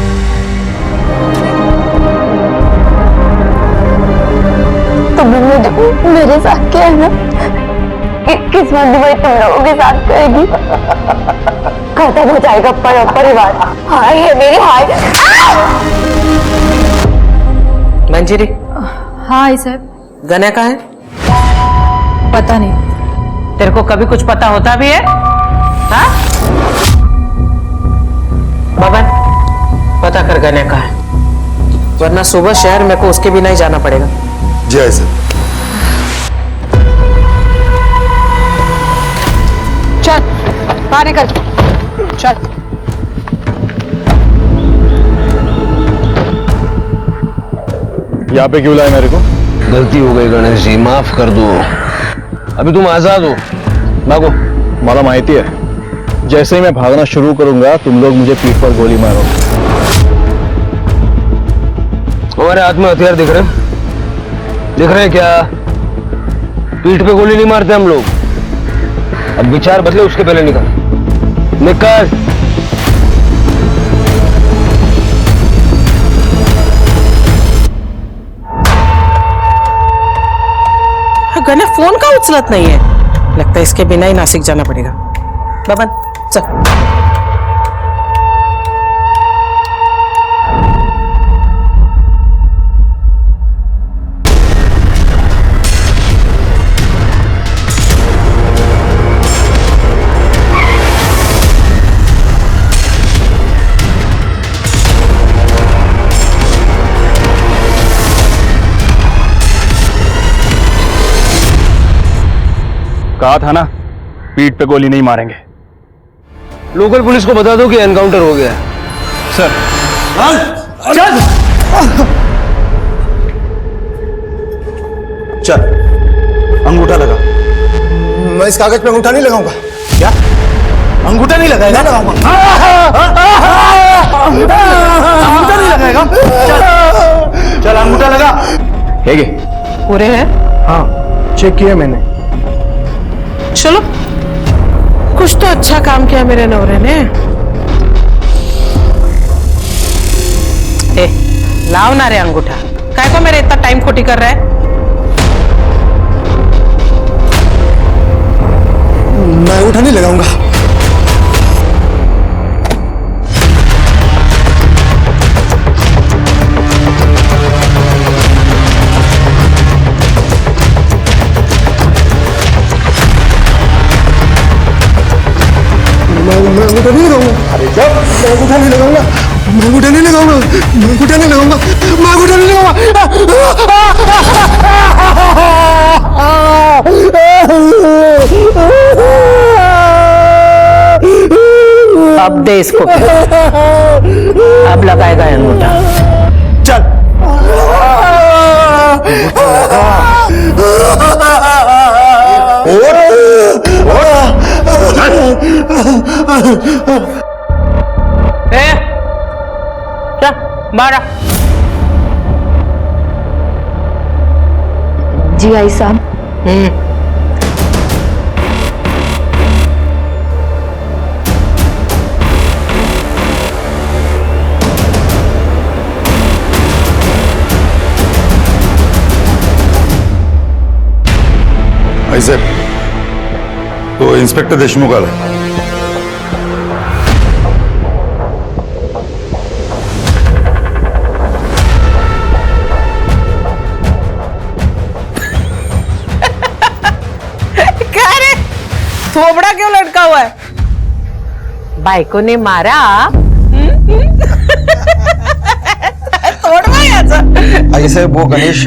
तुमने जो मेरे साथ किया है ना, किस्मत भी वही तुम लोगों के साथ करेगी। खत्म हो जाएगा परिवार। हाय है मेरी हाय। मंजरी। हाँ साहब। गने का है? पता नहीं। तेरे को कभी कुछ पता होता भी है? हाँ? बबन, पता कर गने का है, वरना सुबह शहर मेरे को उसके बिना ही जाना पड़ेगा। जी आए सर। चल बाहर निकल, चल। यहाँ पे क्यों लाए मेरे को? गलती हो गई गणेश जी, माफ कर दो। अभी तुम आजाद हो, भागो। मला माहिती है, जैसे ही मैं भागना शुरू करूंगा तुम लोग मुझे पीठ पर गोली मारो। हमारे हाथ में हथियार दिख रहे हैं? दिख रहे हैं क्या? पीठ पे गोली नहीं मारते हम लोग। अब विचार बदले, उसके पहले निकल निकल। गने फोन का उचलत नहीं है, लगता है इसके बिना ही नासिक जाना पड़ेगा। बबन चल। कहा था ना, पीठ पे गोली नहीं मारेंगे। लोकल पुलिस को बता दो कि एनकाउंटर हो गया है। सर चल चल, अंगूठा लगा। मैं इस कागज पे अंगूठा नहीं लगाऊंगा। क्या अंगूठा नहीं लगाएगा? लगाऊंगा। अंगूठा नहीं लगाएगा? चल चल, अंगूठा लगा। है पूरे हैं? हाँ, चेक किया मैंने। चलो, कुछ तो अच्छा काम किया मेरे नौरे ने। ए, लाओ ना रे अंगूठा, काय को मेरे इतना टाइम खोटी कर रहा है? मैं अंगूठा नहीं लगाऊंगा। मैं अंगूठा नहीं लगाऊंगा। अरे जब मैं अंगूठा नहीं लगाऊंगा, मैं अंगूठा नहीं लगाऊंगा, मैं अंगूठा नहीं लगाऊंगा, मैं अंगूठा नहीं लगाऊंगा। अब दे इसको, अब लगाएगा अंगूठा। चल मारा। जी आई साहब। आई साहेब, तो इंस्पेक्टर देशमुख आला. क्या रे, थोबड़ा क्यों लटका हुआ है? बायको ने मारा। तोड़वा याचा। आई साहब, वो गणेश,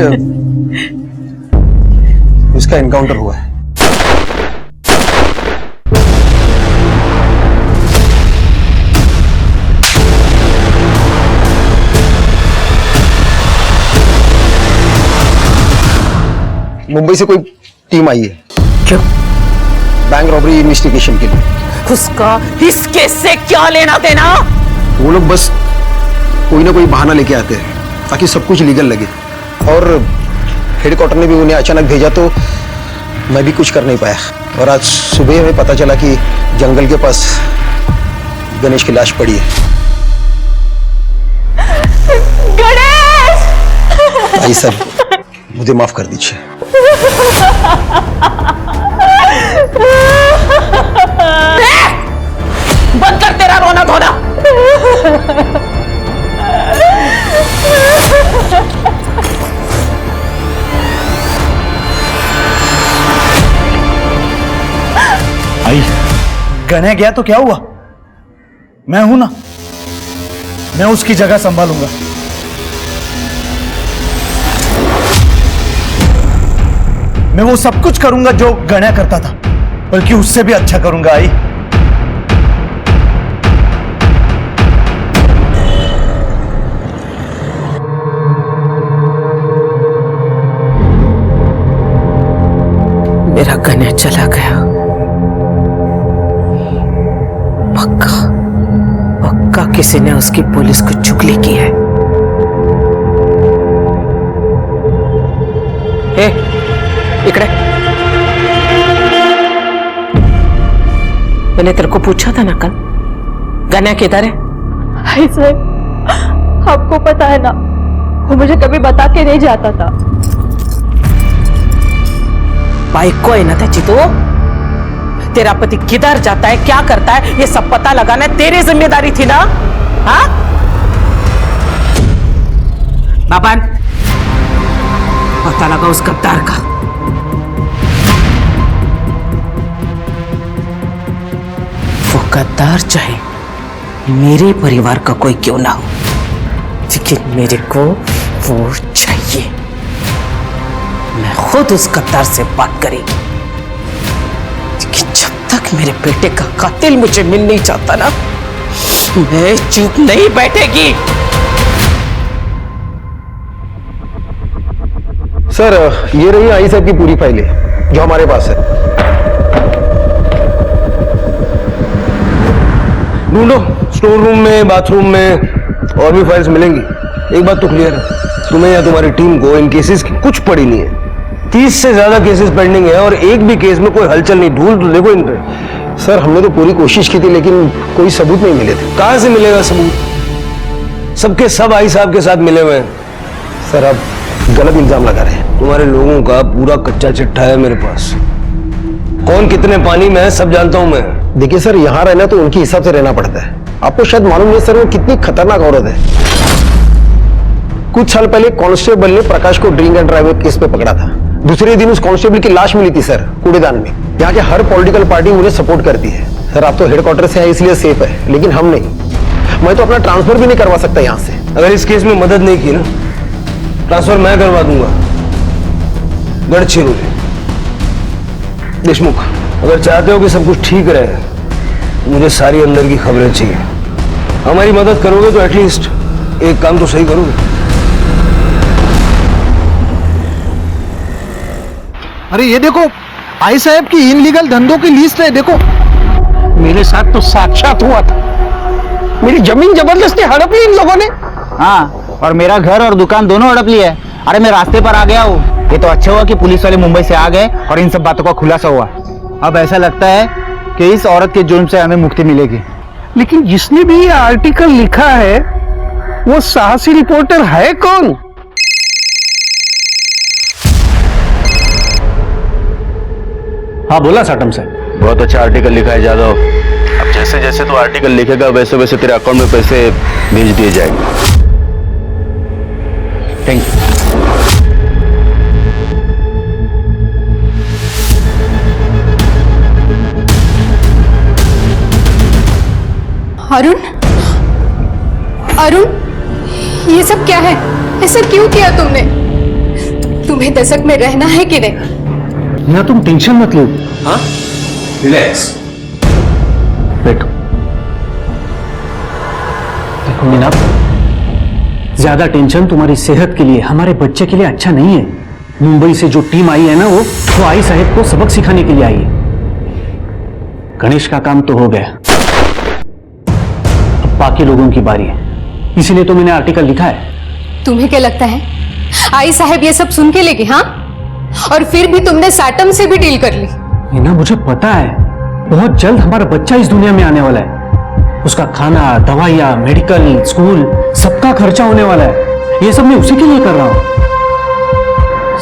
इसका एनकाउंटर हुआ है। मुंबई से कोई टीम आई है। क्यों? बैंक रॉबरी इन्वेस्टिगेशन के लिए। उसका इस केस से क्या लेना देना? वो लोग बस कोई ना कोई बहाना लेके आते हैं ताकि सब कुछ लीगल लगे, और हेडक्वार्टर ने भी उन्हें अचानक भेजा तो मैं भी कुछ कर नहीं पाया, और आज सुबह हमें पता चला कि जंगल के पास गणेश की लाश पड़ी है। गणेश! आई साहब, मुझे माफ कर दीजिए। बंद कर तेरा रोना धोना। आई, गने गया तो क्या हुआ? मैं हूं ना, मैं उसकी जगह संभालूंगा। मैं वो सब कुछ करूंगा जो गणा करता था, बल्कि उससे भी अच्छा करूंगा। आई, मेरा गणा चला गया। पक्का पक्का किसी ने उसकी पुलिस को चुगली की है। ए, इकड़े। मैंने तेरे को पूछा था ना कल, गणा किधर है? हाय साहब, आपको पता है ना, वो मुझे कभी बता के नहीं जाता था। बाइक को है ना त्याची तो, तेरा पति किधर जाता है, क्या करता है, ये सब पता लगाना तेरी जिम्मेदारी थी ना? हाँ बाबन, पता लगा उस गद्दार का। वो गद्दार चाहे मेरे परिवार का कोई क्यों ना हो, लेकिन मेरे को वो चाहिए। मैं खुद उस गद्दार से बात करेगी, लेकिन जब तक मेरे बेटे का कातिल मुझे मिल नहीं चाहता ना, मैं चुप नहीं बैठेगी। सर, ये रही आई साहब की पूरी फाइलें जो हमारे पास है। ढूंढो, स्टोर रूम में, बाथरूम में, और भी फाइल्स मिलेंगी। एक बात तो क्लियर है, तुम्हें या तुम्हारी टीम को इन केसेस की कुछ पड़ी नहीं है। 30 से ज्यादा केसेस पेंडिंग है और एक भी केस में कोई हलचल नहीं। ढूंढ तो देखो इन पे। सर, हमने तो पूरी कोशिश की थी, लेकिन कोई सबूत नहीं मिले थे। कहां से मिलेगा सबूत? सबके सब आई साहब के साथ मिले हुए हैं। सर, आप गलत इल्जाम लगा रहे हैं। तुम्हारे लोगों का पूरा कच्चा चिट्ठा है मेरे पास। कौन कितने पानी में है सब जानता हूं मैं। देखिए सर, यहाँ रहना तो उनके हिसाब से रहना पड़ता है। आपको शायद मालूम नहीं सर, वो कितनी खतरनाक औरत है। कुछ साल पहले कांस्टेबल ने प्रकाश को ड्रिंक एंड ड्राइव केस पे पकड़ा था। दूसरे दिन उस कांस्टेबल की लाश मिली थी सर, कूड़ेदान में। यहाँ के हर पॉलिटिकल पार्टी उन्हें सपोर्ट करती है। सर, आप तो हेडक्वार्टर से हैं इसलिए सेफ है, लेकिन हम नहीं। मैं तो अपना ट्रांसफर भी नहीं करवा सकता यहाँ से। अगर इस केस में मदद नहीं की ना, ट्रांसफर मैं करवा दूंगा गढ़चिरोली। देशमुख, अगर चाहते हो कि सब कुछ ठीक रहे मुझे सारी अंदर की खबरें चाहिए। हमारी मदद करोगे तो एटलीस्ट एक काम तो सही करोगे। अरे ये देखो, आई साहब की इनलीगल धंधों की लिस्ट है, देखो। मेरे साथ तो साक्षात हुआ था। मेरी जमीन जबरदस्ती हड़प ली इन लोगों ने। हाँ, और मेरा घर और दुकान दोनों हड़प लिया है। अरे मैं रास्ते पर आ गया हूँ। ये तो अच्छा हुआ कि पुलिस वाले मुंबई से आ गए और इन सब बातों का खुलासा हुआ। अब ऐसा लगता है कि इस औरत के जुर्म से हमें मुक्ति मिलेगी। लेकिन जिसने भी ये आर्टिकल लिखा है वो साहसी रिपोर्टर है कौन? हाँ बोला साटम साहब। बहुत अच्छा आर्टिकल लिखा है जादव। अब जैसे जैसे तो आर्टिकल लिखेगा वैसे वैसे तेरे अकाउंट में पैसे भेज दिए जाएंगे। Thank you. अरुण, अरुण, ये सब क्या है? ऐसा क्यों किया तुमने? तुम्हें दशक में रहना है कि नहीं? मीना तुम टेंशन मत लो। हाँ, रिलैक्स, बैठो। देखो मीना, ज्यादा टेंशन तुम्हारी सेहत के लिए, हमारे बच्चे के लिए अच्छा नहीं है। मुंबई से जो टीम आई है ना, वो आई साहब को सबक सिखाने के लिए आई है। गणेश का काम तो हो गया, अब बाकी लोगों की बारी है। इसीलिए तो मैंने आर्टिकल लिखा है। तुम्हें क्या लगता है आई साहब ये सब सुन के लेगी? हाँ, और फिर भी तुमने साटम से भी डील कर ली। मीना मुझे पता है, बहुत जल्द हमारा बच्चा इस दुनिया में आने वाला है। उसका खाना, दवाइयाँ, मेडिकल, स्कूल, सबका खर्चा होने वाला है। ये सब मैं उसी के लिए कर रहा हूँ।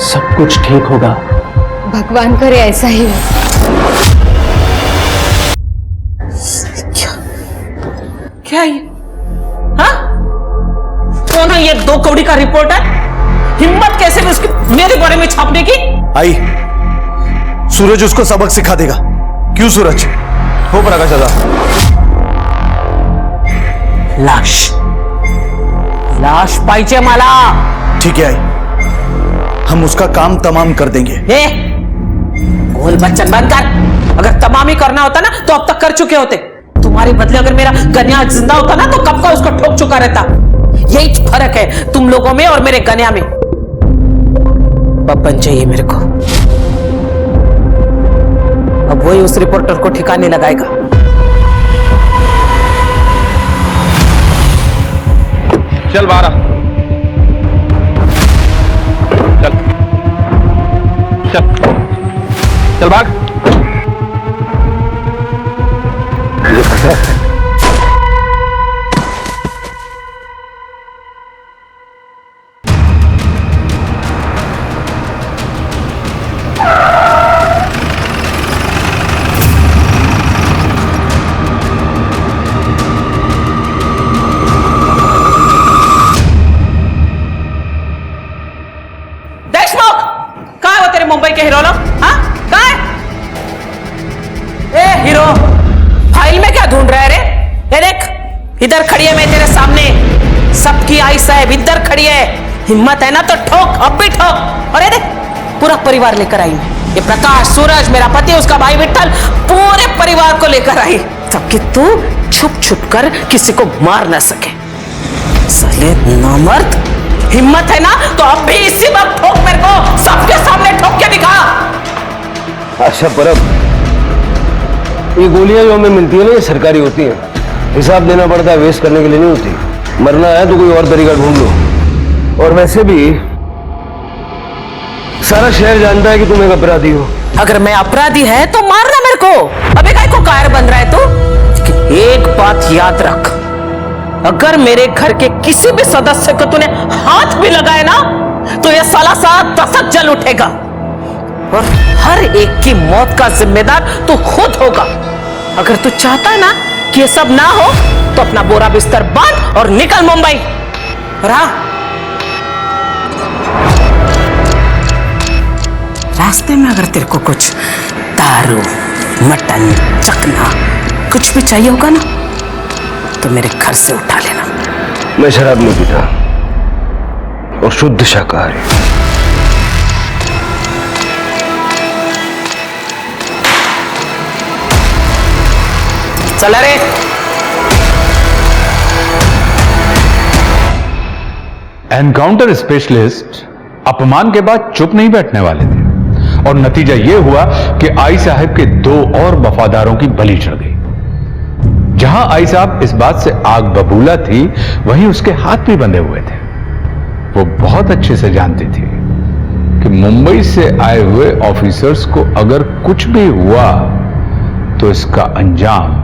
सब कुछ ठीक होगा। भगवान करे ऐसा ही हो। क्या ये? हाँ? कौन है ये 2 कौड़ी का रिपोर्टर? हिम्मत कैसे भी उसकी मेरे बारे में छापने की? आई, सूरज उसको सबक सिखा देगा। क्यों सूरज? हो प्रकाश दादा। लाश, लाश पाहिजे मला। ठीक है आई, हम उसका काम तमाम कर देंगे। ए, गोल बच्चन बंद कर। अगर तमाम ही करना होता ना तो अब तक कर चुके होते। तुम्हारे बदले अगर मेरा गन्या जिंदा होता ना तो कब का उसको ठोक चुका रहता। यही फर्क है तुम लोगों में और मेरे गन्या में। बब्बन चाहिए मेरे को। अब वही उस रिपोर्टर को ठिकाने लगाएगा। चल बाहर, चल चल चल भाग। मुंबई के हीरो लोग, हाँ? कहाँ है? ए हीरो, फाइल में क्या ढूंढ रहा है रे? ये देख, इधर खड़ी है मैं तेरे सामने। सबकी आई साहब इधर खड़ी है। हिम्मत है ना तो ठोक, अब भी ठोक। और ये देख, पूरा परिवार लेकर आई मैं। ये प्रकाश, सूरज, मेरा पति, उसका भाई विट्ठल, पूरे परिवार को लेकर आई, ताकि तू छुप छुप कर किसी को मार ना सके। साले नामर्द, हिम्मत है ना तो अब भी इसी वक्त ठोक मेरे को, सबके सामने ठोक के दिखा। अच्छा परब, ये गोलियां जो हमें मिलती है ना, ये सरकारी होती हैं। हिसाब देना पड़ता है, वेस्ट करने के लिए नहीं होती। मरना है तो कोई और तरीका ढूंढ लो। और वैसे भी सारा शहर जानता है कि तुम एक अपराधी हो। अगर मैं अपराधी है तो मारना मेरे को। अबे काय को कायर बन रहा है तू? एक बात याद रख, अगर मेरे घर के किसी भी सदस्य को तूने हाथ भी लगाया ना तो ये साला साथ दशक जल उठेगा और हर एक की मौत का जिम्मेदार तू खुद होगा। अगर तू चाहता है ना कि ये सब ना हो तो अपना बोरा बिस्तर बांध और निकल मुंबई। रास्ते में अगर तेरे को कुछ दारू, मटन, चखना कुछ भी चाहिए होगा ना तो मेरे घर से उठा लेना। मैं शराब नहीं पीता और शुद्ध शाकाहारी। चला रे। एनकाउंटर स्पेशलिस्ट अपमान के बाद चुप नहीं बैठने वाले थे और नतीजा यह हुआ कि आई साहब के 2 और वफादारों की बलि चढ़ गई। जहां आई साहब इस बात से आग बबूला थी, वहीं उसके हाथ भी बंधे हुए थे। वो बहुत अच्छे से जानती थी कि मुंबई से आए हुए ऑफिसर्स को अगर कुछ भी हुआ तो इसका अंजाम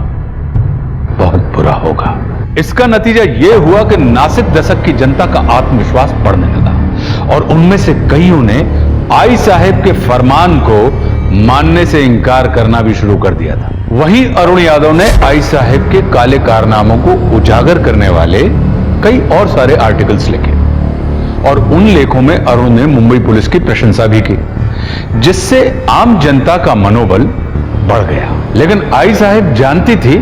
बहुत बुरा होगा। इसका नतीजा यह हुआ कि नासिक दशक की जनता का आत्मविश्वास बढ़ने लगा और उनमें से कईयों ने आई साहब के फरमान को मानने से इनकार करना भी शुरू कर दिया था। वहीं अरुण यादव ने आई साहब के काले कारनामों को उजागर करने वाले कई और सारे आर्टिकल्स लिखे और उन लेखों में अरुण ने मुंबई पुलिस की प्रशंसा भी की, जिससे आम जनता का मनोबल बढ़ गया। लेकिन आई साहब जानती थी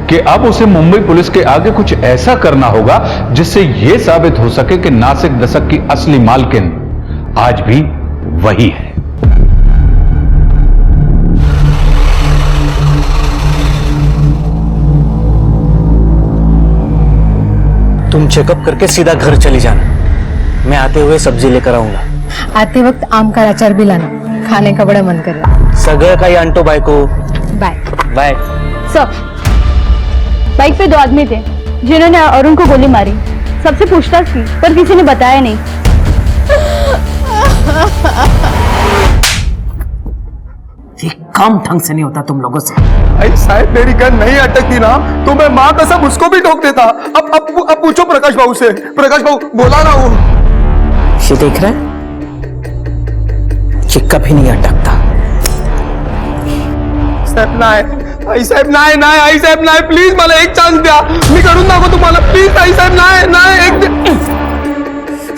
कि अब उसे मुंबई पुलिस के आगे कुछ ऐसा करना होगा जिससे यह साबित हो सके कि नासिक दशक की असली मालकिन आज भी वही है। तुम चेकअप करके सीधा घर चली जाना, मैं आते हुए सब्जी लेकर आऊंगा। आते वक्त आम का अचार भी लाना, खाने का बड़ा मन कर रहा है। सगळं काही आणतो बायको। Bye bye. सर, बाइक पे 2 आदमी थे जिन्होंने अरुण को गोली मारी। सबसे पूछताछ की पर किसी ने बताया नहीं। ये काम ढंग से नहीं होता तुम लोगों से। अरे साहब, मेरी गन नहीं अटकती ना तो मैं माँ कसम उसको भी ठोक देता। अब पूछो प्रकाश बाबू से। प्रकाश बाबू बोला ना वो। ये देख रहा है, ये कभी नहीं अटकता। साहेब नाही, आई साहेब नाही, नाही आई साहेब नाही, प्लीज मला एक चान्स द्या, मी करून दाखवतो तुम्हाला, प्लीज आई साहेब नाही, नाही एक।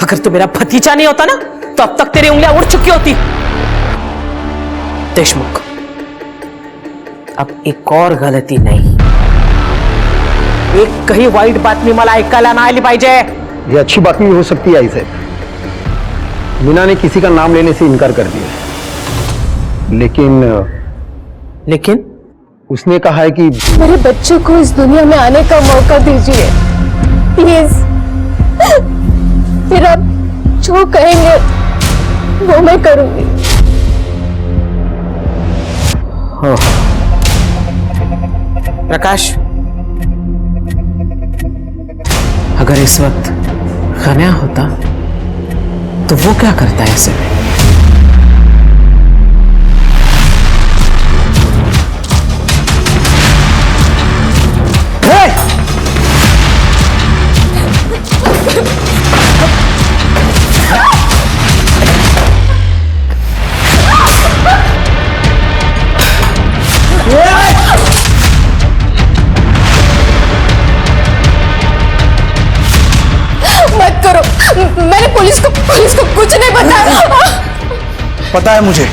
अगर तू मेरा भतीजा नहीं होता ना तो अब तक तेरी उंगलियां उड़ चुकी होती। देशमुख, अब एक और गलती नाही, एक कही वाईट बातमी मला ऐकायला नाही आली पाहिजे। ये अच्छी बातमी हो सकती है आई साहब। मीना ने किसी का नाम लेने से इनकार कर दिया, लेकिन उसने कहा है कि मेरे बच्चों को इस दुनिया में आने का मौका दीजिए प्लीज। फिर आप जो कहेंगे वो मैं करूंगी। प्रकाश, अगर इस वक्त खन्या होता तो वो क्या करता है ऐसे में? मत करो, मैंने पुलिस को कुछ नहीं बताया। पता है मुझे,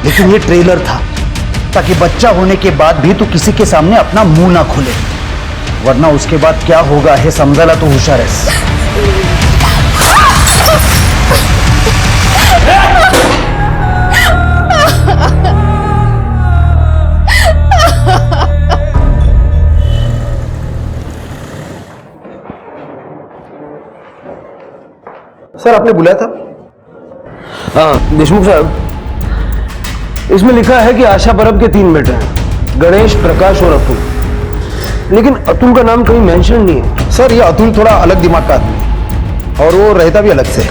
लेकिन ये ट्रेलर था ताकि बच्चा होने के बाद भी तू किसी के सामने अपना मुंह ना खोले, वरना उसके बाद क्या होगा है समझाला तो होशियार है। सर, आपने बुलाया था? हाँ देशमुख साहब, इसमें लिखा है कि आशा परब के 3 बेटे हैं, गणेश, प्रकाश और अतुल, लेकिन अतुल का नाम कहीं मेंशन नहीं है। सर, ये अतुल थोड़ा अलग दिमाग का आदमी है और वो रहता भी अलग से।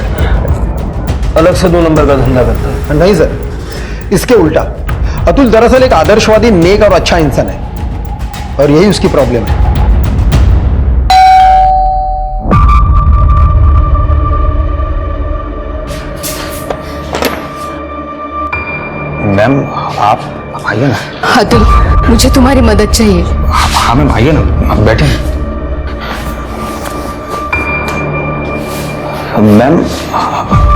अलग से 2 नंबर का धंधा करता है? नहीं सर, इसके उल्टा। अतुल दरअसल एक आदर्शवादी, नेक और अच्छा इंसान है और यही उसकी प्रॉब्लम है। मैम, आप आइए ना। अतुल, मुझे तुम्हारी मदद चाहिए। हाँ मैम, आइए ना, आप बैठे। मैम,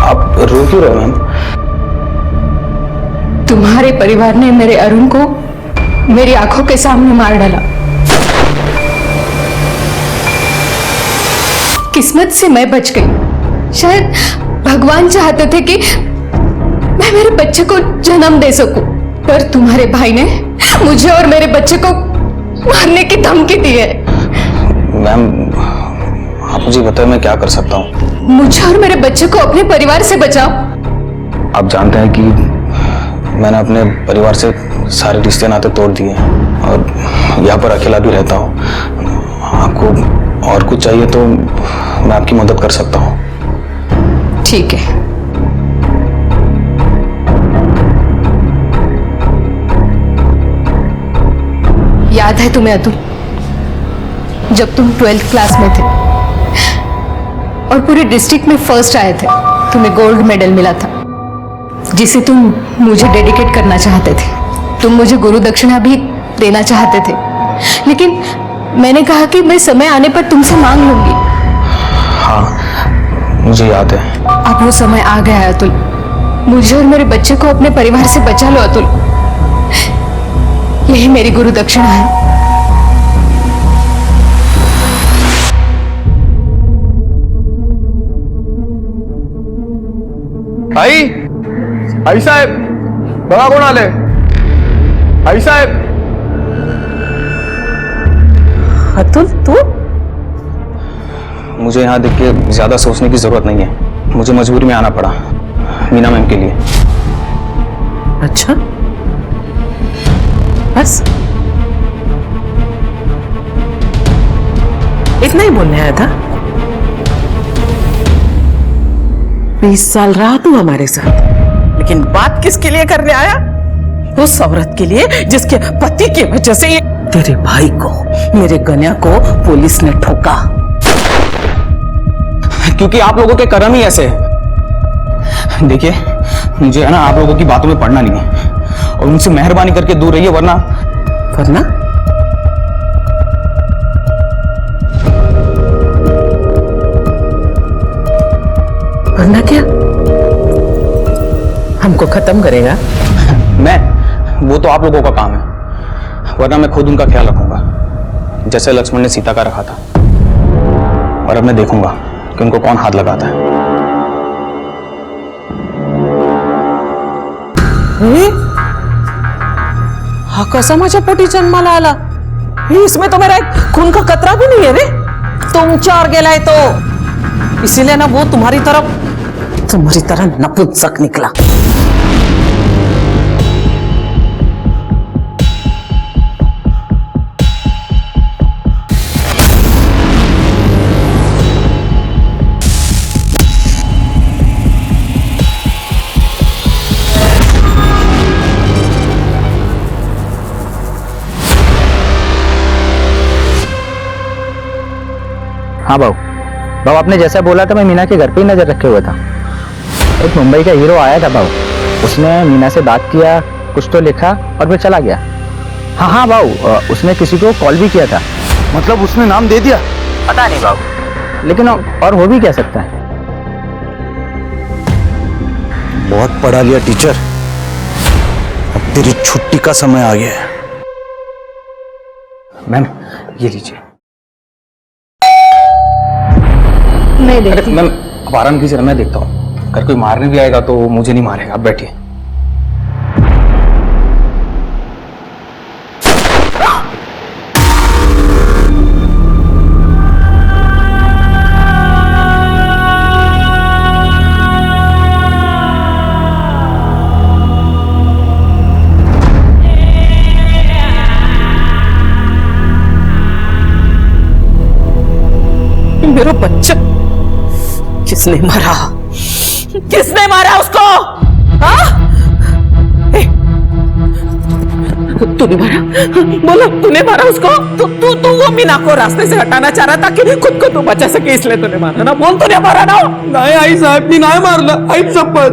आप रो क्यों रहे मैम? तुम्हारे परिवार ने मेरे अरुण को मेरी आंखों के सामने मार डाला। किस्मत से मैं बच गई। शायद भगवान चाहते थे कि मैं मेरे बच्चे को जन्म दे सकूं, पर तुम्हारे भाई ने मुझे और मेरे बच्चे को मारने की धमकी दी है। मैम आप मुझे बताएं मैं क्या कर सकता हूँ। मुझे और मेरे बच्चे को अपने परिवार से बचाओ। आप जानते हैं कि मैंने अपने परिवार से सारे रिश्ते नाते तोड़ दिए हैं और यहाँ पर अकेला भी रहता हूँ। आपको और कुछ चाहिए तो मैं आपकी मदद कर सकता हूँ। ठीक है। याद है तुम्हें अतुल, जब तुम 12th क्लास में थे और पूरे डिस्ट्रिक्ट में फर्स्ट आए थे, तुम्हें गोल्ड मेडल मिला था जिसे तुम मुझे डेडिकेट करना चाहते थे। तुम मुझे गुरु दक्षिणा भी देना चाहते थे, लेकिन मैंने कहा कि मैं समय आने पर तुमसे मांग लूंगी। हाँ मुझे याद है। अब वो समय आ गया है अतुल। मुझे और मेरे बच्चे को अपने परिवार से बचा लो अतुल। यही मेरी गुरु दक्षिणा है। आई साहेब बघा कोण आले। आई साहेब। अतुल तू? मुझे यहाँ देख के ज्यादा सोचने की जरूरत नहीं है। मुझे मजबूरी में आना पड़ा मीना मैम के लिए। अच्छा बस इतना ही बोलने आया था? 20 साल रहा तू हमारे साथ, लेकिन बात किसके लिए करने आया? उस औरत के लिए जिसके पति की वजह से ये तेरे भाई को, मेरे गन्या को पुलिस ने ठोका। क्योंकि आप लोगों के कर्म ही ऐसे हैं। देखिए मुझे है ना आप लोगों की बातों में पड़ना नहीं है और उनसे मेहरबानी करके दूर रहिए वरना वरना क्या हमको खत्म करेगा? वो तो आप लोगों का काम है, वरना मैं खुद उनका ख्याल रखूंगा जैसे लक्ष्मण ने सीता का रखा था। और अब मैं देखूंगा कि उनको कौन हाथ लगाता है। हा कसा माझ्या पोटी जन्माला आला? इसमें तो मेरा एक खून का कतरा भी नहीं है रे। तुम चार गेलाय तो इसीलिए ना वो तुम्हारी तरह नपुंसक निकला। हाँ बाबू, आपने जैसा बोला था मैं मीना के घर पे ही नजर रखे हुआ था। एक मुंबई का हीरो आया था बाबू, उसने मीना से बात किया, कुछ तो लिखा और फिर चला गया। हाँ बाबू, उसने किसी को कॉल भी किया था। मतलब उसने नाम दे दिया? पता नहीं बाबू, लेकिन और हो भी क्या सकता है। बहुत पढ़ा लिया टीचर, अब तेरी छुट्टी का समय आ गया है। मैम ये लीजिए। मैं मैम आप आराम कीजिए, मैं देखता हूँ। अगर कोई मारने भी आएगा तो मुझे नहीं मारेगा। आप बैठिए। मेरा बच्चा किसने मारा? किसने मारा उसको? तूने मारा? बोलो, तूने मारा उसको? तू वो मीना को रास्ते से हटाना चाह रहा था कि खुद को तू बचा सके, इसलिए तूने मारा ना? बोल, तूने मारा ना? नहीं आई साहब जी, नहीं मारना। आई शपथ।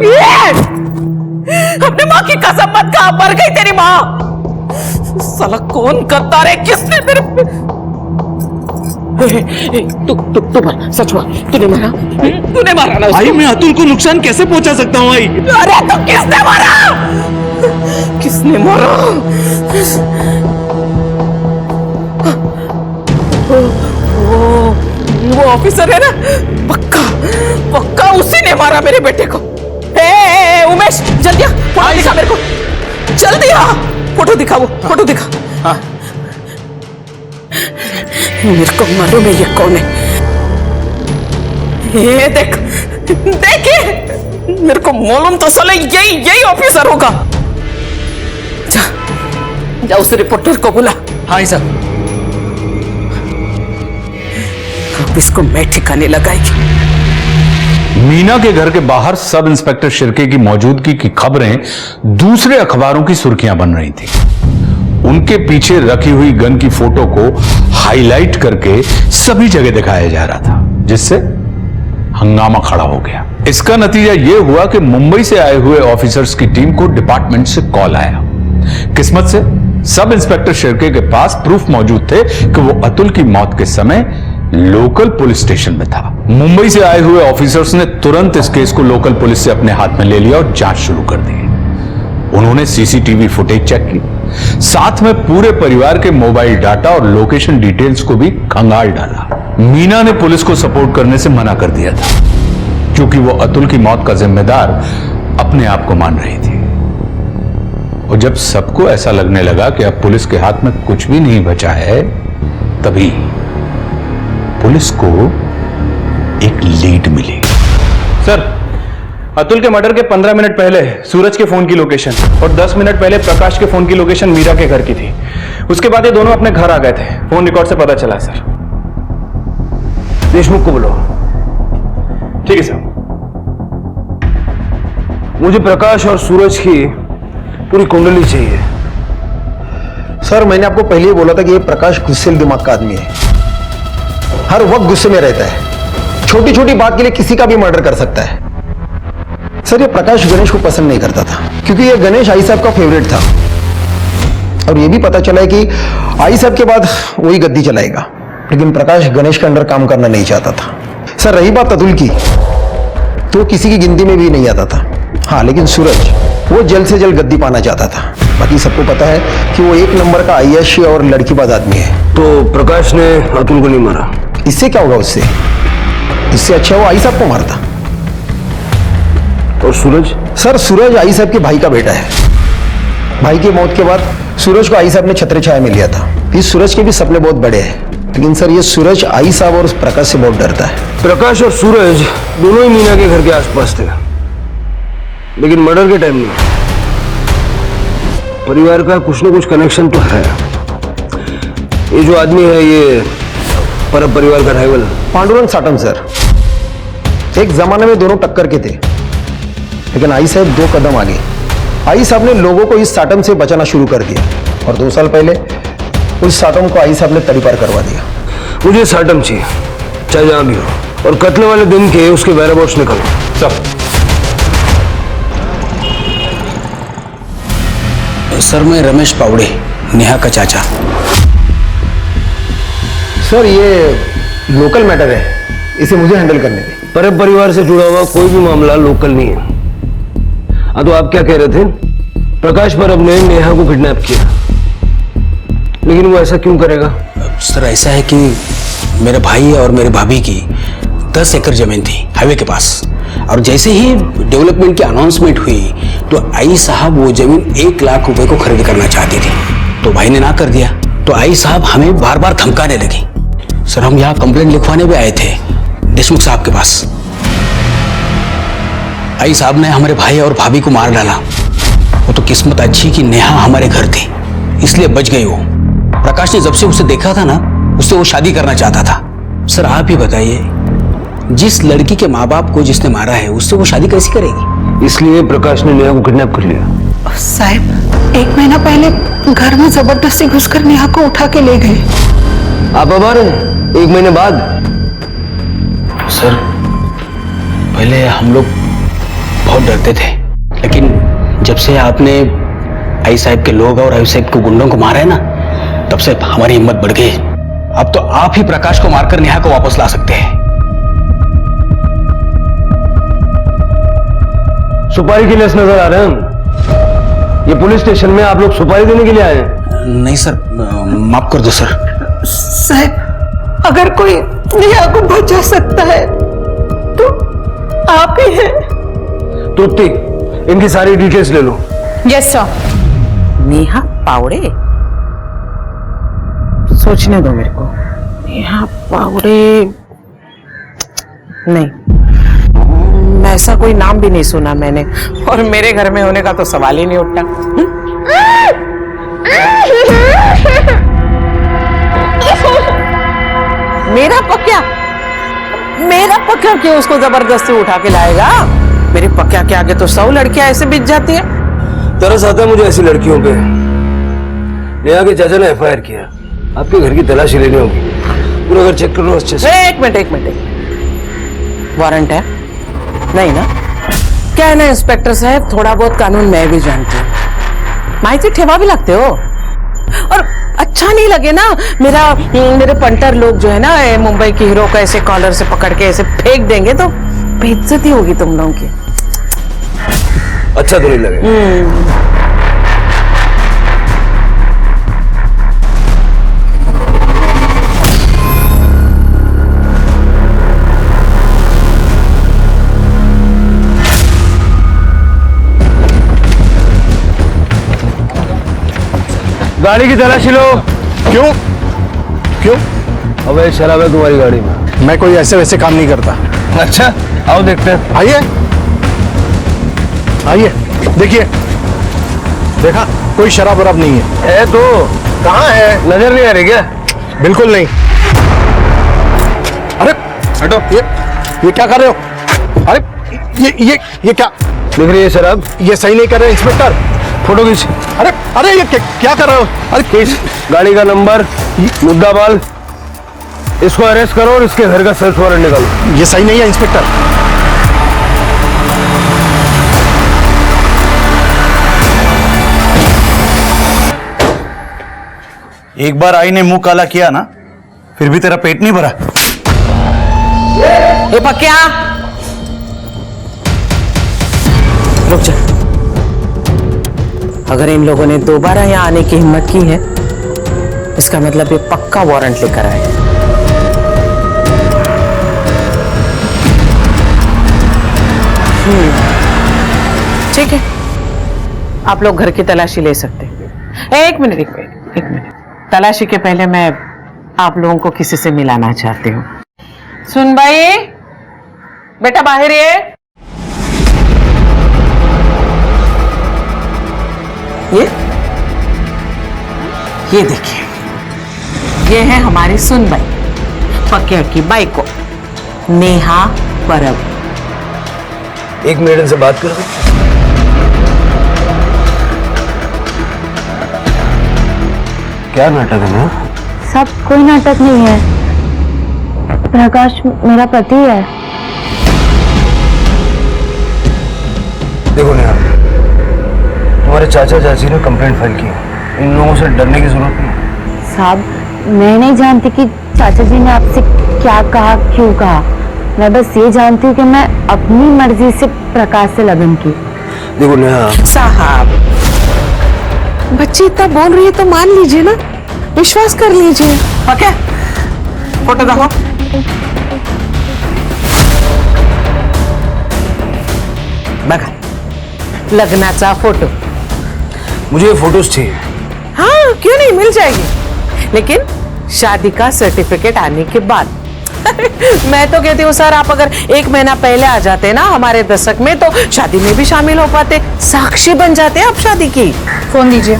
अपनी माँ की कसम मत खा, मर गई तेरी माँ। साला कौन करता रे? किसने तेरे तू बोल, सच बोल, तूने मारा? तूने मारा ना उसको? आई मैं अतुल को नुकसान कैसे पहुंचा सकता हूँ? आई अरे तो किसने मारा? किसने मारा? वो ऑफिसर है ना, पक्का उसी ने मारा मेरे बेटे को। उमेश जल्दी आ, फोटो दिखा मेरे को, जल्दी आ, फोटो दिखा, वो फोटो दिखा। मेरे को मालूम है ये कौन है। ये देख, देखिए, मेरे को मालूम तो साले यही ऑफिसर होगा। जा उस रिपोर्टर को बुला। हाँ सर। अब इसको मैं ठिकाने लगाएगी। मीना के घर के बाहर सब इंस्पेक्टर शिर्के की मौजूदगी की खबरें दूसरे अखबारों की सुर्खियां बन रही थी। उनके पीछे रखी हुई गन की फोटो को हाईलाइट करके सभी जगह दिखाया जा रहा था, जिससे हंगामा खड़ा हो गया। इसका नतीजा यह हुआ कि मुंबई से आए हुए ऑफिसर्स की टीम को डिपार्टमेंट से कॉल आया। किस्मत से सब इंस्पेक्टर शिर्के के पास प्रूफ मौजूद थे कि वो अतुल की मौत के समय लोकल पुलिस स्टेशन में था। मुंबई से आए हुए ऑफिसर्स ने तुरंत इस केस को लोकल पुलिस से अपने हाथ में ले लिया और जांच शुरू कर दी। उन्होंने सीसीटीवी फुटेज चेक की, साथ में पूरे परिवार के मोबाइल डाटा और लोकेशन डिटेल्स को भी खंगाल डाला। मीना ने पुलिस को सपोर्ट करने से मना कर दिया था, क्योंकि वो अतुल की मौत का जिम्मेदार अपने आप को मान रही थी। और जब सबको ऐसा लगने लगा कि अब पुलिस के हाथ में कुछ भी नहीं बचा है, तभी पुलिस को एक लीड मिली। सर, अतुल के मर्डर के 15 मिनट पहले सूरज के फोन की लोकेशन और 10 मिनट पहले प्रकाश के फोन की लोकेशन मीरा के घर की थी। उसके बाद ये दोनों अपने घर आ गए थे। फोन रिकॉर्ड से पता चला सर। देशमुख को बुलाओ। ठीक है सर। मुझे प्रकाश और सूरज की पूरी कुंडली चाहिए। सर, मैंने आपको पहले ही बोला था कि ये प्रकाश गुस्सेल दिमाग का आदमी है, हर वक्त गुस्से में रहता है, छोटी छोटी बात के लिए किसी का भी मर्डर कर सकता है। सर, ये प्रकाश गणेश को पसंद नहीं करता था, क्योंकि ये गणेश आई साहब का फेवरेट था, और ये भी पता चला है कि आई साहब के बाद वही गद्दी चलाएगा। लेकिन प्रकाश गणेश के अंडर काम करना नहीं चाहता था। सर, रही बात अतुल की, तो किसी की गिनती में भी नहीं आता था। हाँ, लेकिन सूरज वो जल्द से जल्द गद्दी पाना चाहता था। बाकी सबको पता है कि वो एक नंबर का आईएएस और लड़कीबाज आदमी है। तो प्रकाश ने अतुल को नहीं मारा? इससे क्या होगा उससे? इससे अच्छा वो आई साहब को मारता। और सूरज? सर, सूरज आई साहब के भाई का बेटा है। भाई की मौत के बाद सूरज को आई साहब ने छत्र छाया में लिया था। इस सूरज के भी सपने बहुत बड़े हैं, लेकिन सर ये सूरज आई साहब और प्रकाश से बहुत डरता है। प्रकाश और सूरज दोनों ही मीना के घर के आसपास थे, लेकिन मर्डर के टाइम में परिवार का कुछ ना कुछ कनेक्शन तो है। ये जो आदमी है, ये परब परिवार का राइवल पांडुरंग साटम। सर, एक जमाने में दोनों टक्कर के थे, लेकिन आई साहब 2 कदम आगे। आई साहब ने लोगों को इस साटम से बचाना शुरू कर दिया, और 2 साल पहले उस साटम को आई साहब ने तड़ीपार करवा दिया। मुझे साटम चाहिए, चाहे जहां भी हो, और कत्ल वाले दिन के उसके वेयरअबाउट्स निकालो। सर, मैं रमेश पावड़े, नेहा का चाचा। सर, ये लोकल मैटर है, इसे मुझे हैंडल करने दें। परब परिवार से जुड़ा हुआ कोई भी मामला लोकल नहीं है। हाँ, तो आप क्या कह रहे थे? प्रकाश परब ने नेहा को किडनैप किया, लेकिन वो ऐसा क्यों करेगा? सर, ऐसा है कि मेरे भाई और मेरे भाभी की 10 एकड़ जमीन थी हाईवे के पास, और जैसे ही डेवलपमेंट की अनाउंसमेंट हुई तो आई साहब वो जमीन 1 लाख रुपए को खरीद करना चाहती थी। तो भाई ने ना कर दिया, तो आई साहब हमें बार बार धमकाने लगी। सर, हम यहाँ कंप्लेंट लिखवाने भी आए थे देशमुख साहब के पास। आई साहब ने हमारे भाई और भाभी को मार डाला। वो तो किस्मत अच्छी कि नेहा हमारे घर थी, इसलिए बच गई वो। प्रकाश ने जब से उसे देखा था ना, उससे वो शादी करना चाहता था। सर, आप ही बताइए, जिस लड़की के माँ बाप को जिसने मारा है, उससे वो शादी कैसे करेगी? इसलिए प्रकाश ने नेहा को किडनैप कर लिया। साहब, 1 महीना पहले घर में जबरदस्ती घुसकर नेहा को उठा के ले गए। आप अब आ रहे हैं 1 महीने बाद? सर, पहले हम लोग बहुत डरते थे, लेकिन जब से आपने आई साहब के लोग और आई साहब के गुंडों को मारा है ना, तब से हमारी हिम्मत बढ़ गई। अब तो आप ही प्रकाश को मारकर नेहा को वापस ला सकते हैं। सुपारी के लिए नजर आ रहे हैं हम। ये पुलिस स्टेशन में आप लोग सुपारी देने के लिए आए हैं? नहीं सर, माफ कर दो सर। साहब, अगर कोई नेहा को बचा सकता है तो आप ही हैं। तृप्ति, इनकी सारी डिटेल्स ले लो। Yes sir. नेहा पावड़े? सोचने दो मेरे को। यहाँ पावड़े नहीं, ऐसा कोई नाम भी नहीं सुना मैंने, और मेरे घर में होने का तो सवाल ही नहीं उठता। मेरा पक्या क्यों उसको जबरदस्ती उठा के लाएगा? मेरे पक्या के आगे तो 100 लड़कियां ऐसे बिछ जाती है। तरस आता है मुझे ऐसी लड़कियों पे। नेहा के चाचा ने FIR किया, आपके घर की तलाशी लेनी होगी, पूरा घर चेक करो अच्छे से। एक मिनट, वारंट है? नहीं ना? क्या है ना इंस्पेक्टर साहब, थोड़ा बहुत कानून मैं भी जानती हूँ। माहिती ठेवा भी लगते हो, और अच्छा नहीं लगे ना मेरे पंटर लोग जो है ना मुंबई की हीरो को ऐसे कॉलर से पकड़ के ऐसे फेंक देंगे तो बेइज्जती होगी तुम लोगों की। अच्छा तो नहीं लगे। गाड़ी की तलाशी लो। क्यों? अबे शराब है तुम्हारी गाड़ी में। मैं कोई ऐसे वैसे काम नहीं करता। अच्छा आओ देखते हैं। आइए, देखिए, देखा कोई शराब वराब नहीं है। तो कहाँ है? नजर नहीं आ रही क्या? बिल्कुल नहीं। अरे हटो, ये क्या कर रहे हो? अरे ये क्या दिख रही है शराब? ये सही नहीं कर रहे इंस्पेक्टर। फोटो खींच। अरे ये क्या कर रहे हो? अरे केस, गाड़ी का नंबर, मुद्दा माल, इसको अरेस्ट करो और इसके घर का सर्च वारंट निकालो। ये सही नहीं है इंस्पेक्टर। एक बार आई ने मुंह काला किया ना, फिर भी तेरा पेट नहीं भरा। ये पक्या रुक जा। अगर इन लोगों ने दोबारा यहाँ आने की हिम्मत की है, इसका मतलब ये पक्का वारंट लेकर आए। ठीक है, आप लोग घर की तलाशी ले सकते हैं। एक मिनट। तलाशी के पहले मैं आप लोगों को किसी से मिलाना चाहती हूँ। सुन भाई, बेटा बाहर ये देखिए, ये है हमारी सुनबाई, पक्या की बाई को, नेहा परब। एक मिनट इनसे बात करो। क्या नाटक है ना? सब कोई नाटक नहीं है। प्रकाश मेरा पति है। देखो नेहा, तुम्हारे चाचा चाची ने कंप्लेंट फाइल की है, इन लोगों से डरने की जरूरत नहीं। साहब, मैं नहीं जानती कि चाचा जी ने आपसे क्या कहा, क्यों कहा। मैं बस ये जानती हूँ कि मैं अपनी मर्जी से प्रकाश से लगन की। देखो नेहा साहब, बच्ची इतना बोल रही है तो मान लीजिए ना, विश्वास कर लीजिए। ओके, फोटो देखो। बघा, लग्नाचा फोटो। मुझे ये फोटोज चाहिए। हाँ, क्यों नहीं, मिल जाएगी, लेकिन शादी का सर्टिफिकेट आने के बाद। मैं तो कहती हूँ सर, आप अगर 1 महीना पहले आ जाते ना हमारे दशक में, तो शादी में भी शामिल हो पाते, साक्षी बन जाते आप शादी की। फोन दीजिए।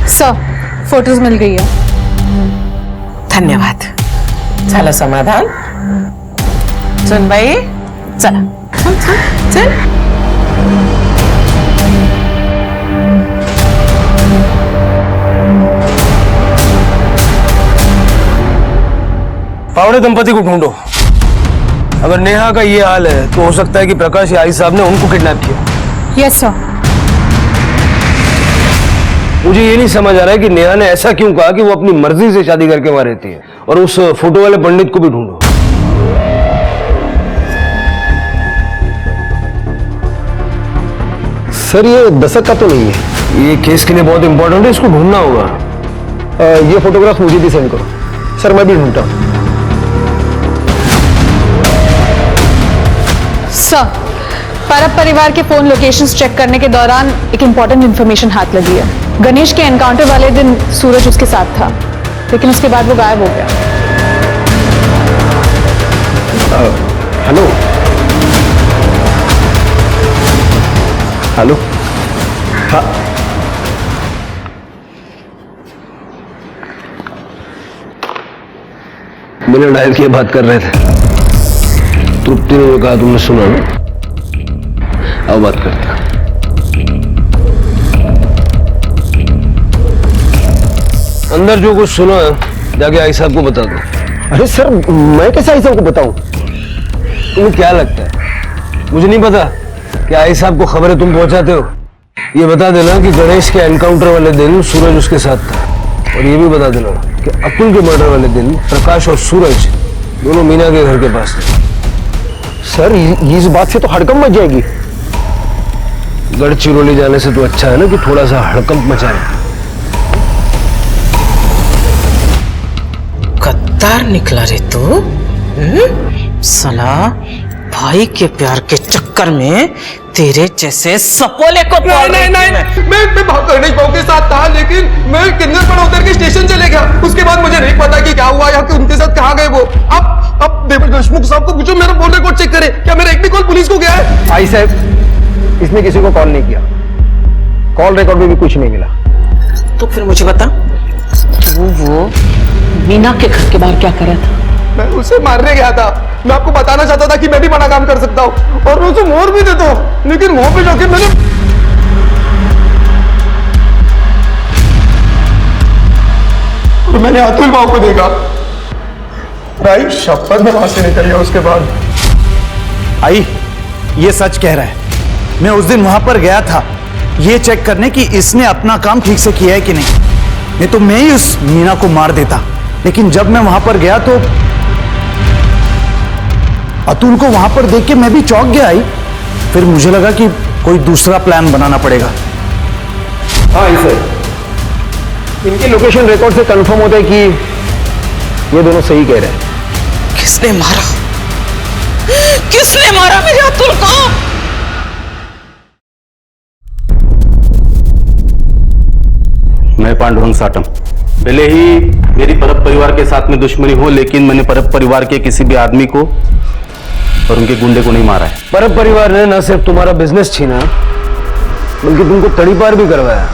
सर, फोटोज मिल गई है। धन्यवाद। झालं समाधान? सुन बाई, चला चल। पावड़े दंपति को ढूंढो। अगर नेहा का ये हाल है तो हो सकता है कि प्रकाश या आई साहब ने उनको किडनैप किया। Yes sir. मुझे ये नहीं समझ आ रहा है कि नेहा ने ऐसा क्यों कहा कि वो अपनी मर्जी से शादी करके वहां रहती है। और उस फोटो वाले पंडित को भी ढूंढो। सर ये दशक का तो नहीं है। ये केस के लिए बहुत इंपॉर्टेंट है, इसको ढूंढना होगा। ये फोटोग्राफ मुझे भी सेंड करो। सर मैं भी ढूंढता हूँ। सर, परब परिवार के फोन लोकेशंस चेक करने के दौरान एक इंपॉर्टेंट इंफॉर्मेशन हाथ लगी है। गणेश के एनकाउंटर वाले दिन सूरज उसके साथ था, लेकिन उसके बाद वो गायब हो गया। हेलो हेलो, हाँ मैंने डायल किए, बात कर रहे थे। तृप्ति ने जो कहा तुमने सुना ना? अब बात करते हैं। अंदर जो कुछ सुना है जाके आई साहब को बता दो। अरे सर, मैं कैसे आई साहब को बताऊं? तुम्हें क्या लगता है मुझे नहीं पता कि आई साहब को खबरें तुम पहुंचाते हो? ये बता देना कि गणेश के एनकाउंटर वाले दिन सूरज उसके साथ था, और ये भी बता देना कि अतुल के मर्डर वाले दिन प्रकाश और सूरज दोनों मीना के घर के पास थे। सर, इस बात से तो हड़कंप मच जाएगी। गढ़चिरौली जाने से तो अच्छा है ना कि थोड़ा सा हड़कंप मचाए। गद्दार निकला रे तू। साला भाई के प्यार के चक्कर में तेरे जैसे सपोले को नहीं, मैं गणेश भाव के साथ था, लेकिन मैं किन्नर पर उतर के स्टेशन चले गया। उसके बाद मुझे नहीं पता कि क्या हुआ या कि उनके साथ कहाँ गए वो। अब देवेश देशमुख साहब को पूछो, मेरा फोन रिकॉर्ड चेक करे, क्या मेरा एक भी कॉल पुलिस को गया है? आई साहब, इसने किसी को कॉल नहीं किया, कॉल रिकॉर्ड में भी कुछ नहीं मिला। तो फिर मुझे बता, वो मीना के घर के बाहर क्या कर रहा था? मैं उसे मारने गया था। मैं आपको बताना चाहता था कि मैं भी बड़ा काम कर सकता हूँ और मैं उसे मोर भी देता हूँ, लेकिन वहां पे जाके मैंने अतुल भाव को देखा। भाई शपथ में वहां से निकल गया। उसके बाद आई ये सच कह रहा है, मैं उस दिन वहां पर गया था ये चेक करने कि इसने अपना काम ठीक से किया है कि नहीं तो मैं ही उस मीना को मार देता। लेकिन जब मैं वहां पर गया तो अतुल को वहां पर देख के मैं भी चौंक गया। आई फिर मुझे लगा कि कोई दूसरा प्लान बनाना पड़ेगा। हाँ सर, इनके लोकेशन रिकॉर्ड से कंफर्म होता है कि ये दोनों सही कह रहे हैं। किसने मारा? किसने मारा मेरे अतुल को? मैं पांडुरंग साटम। भले ही मेरी परब परिवार के साथ में दुश्मनी हो, लेकिन मैंने परब परिवार के किसी भी आदमी को और उनके गुंडे को नहीं मारा है। परब परिवार ने न सिर्फ तुम्हारा बिजनेस छीना, बल्कि तुमको तड़ीपार भी करवाया।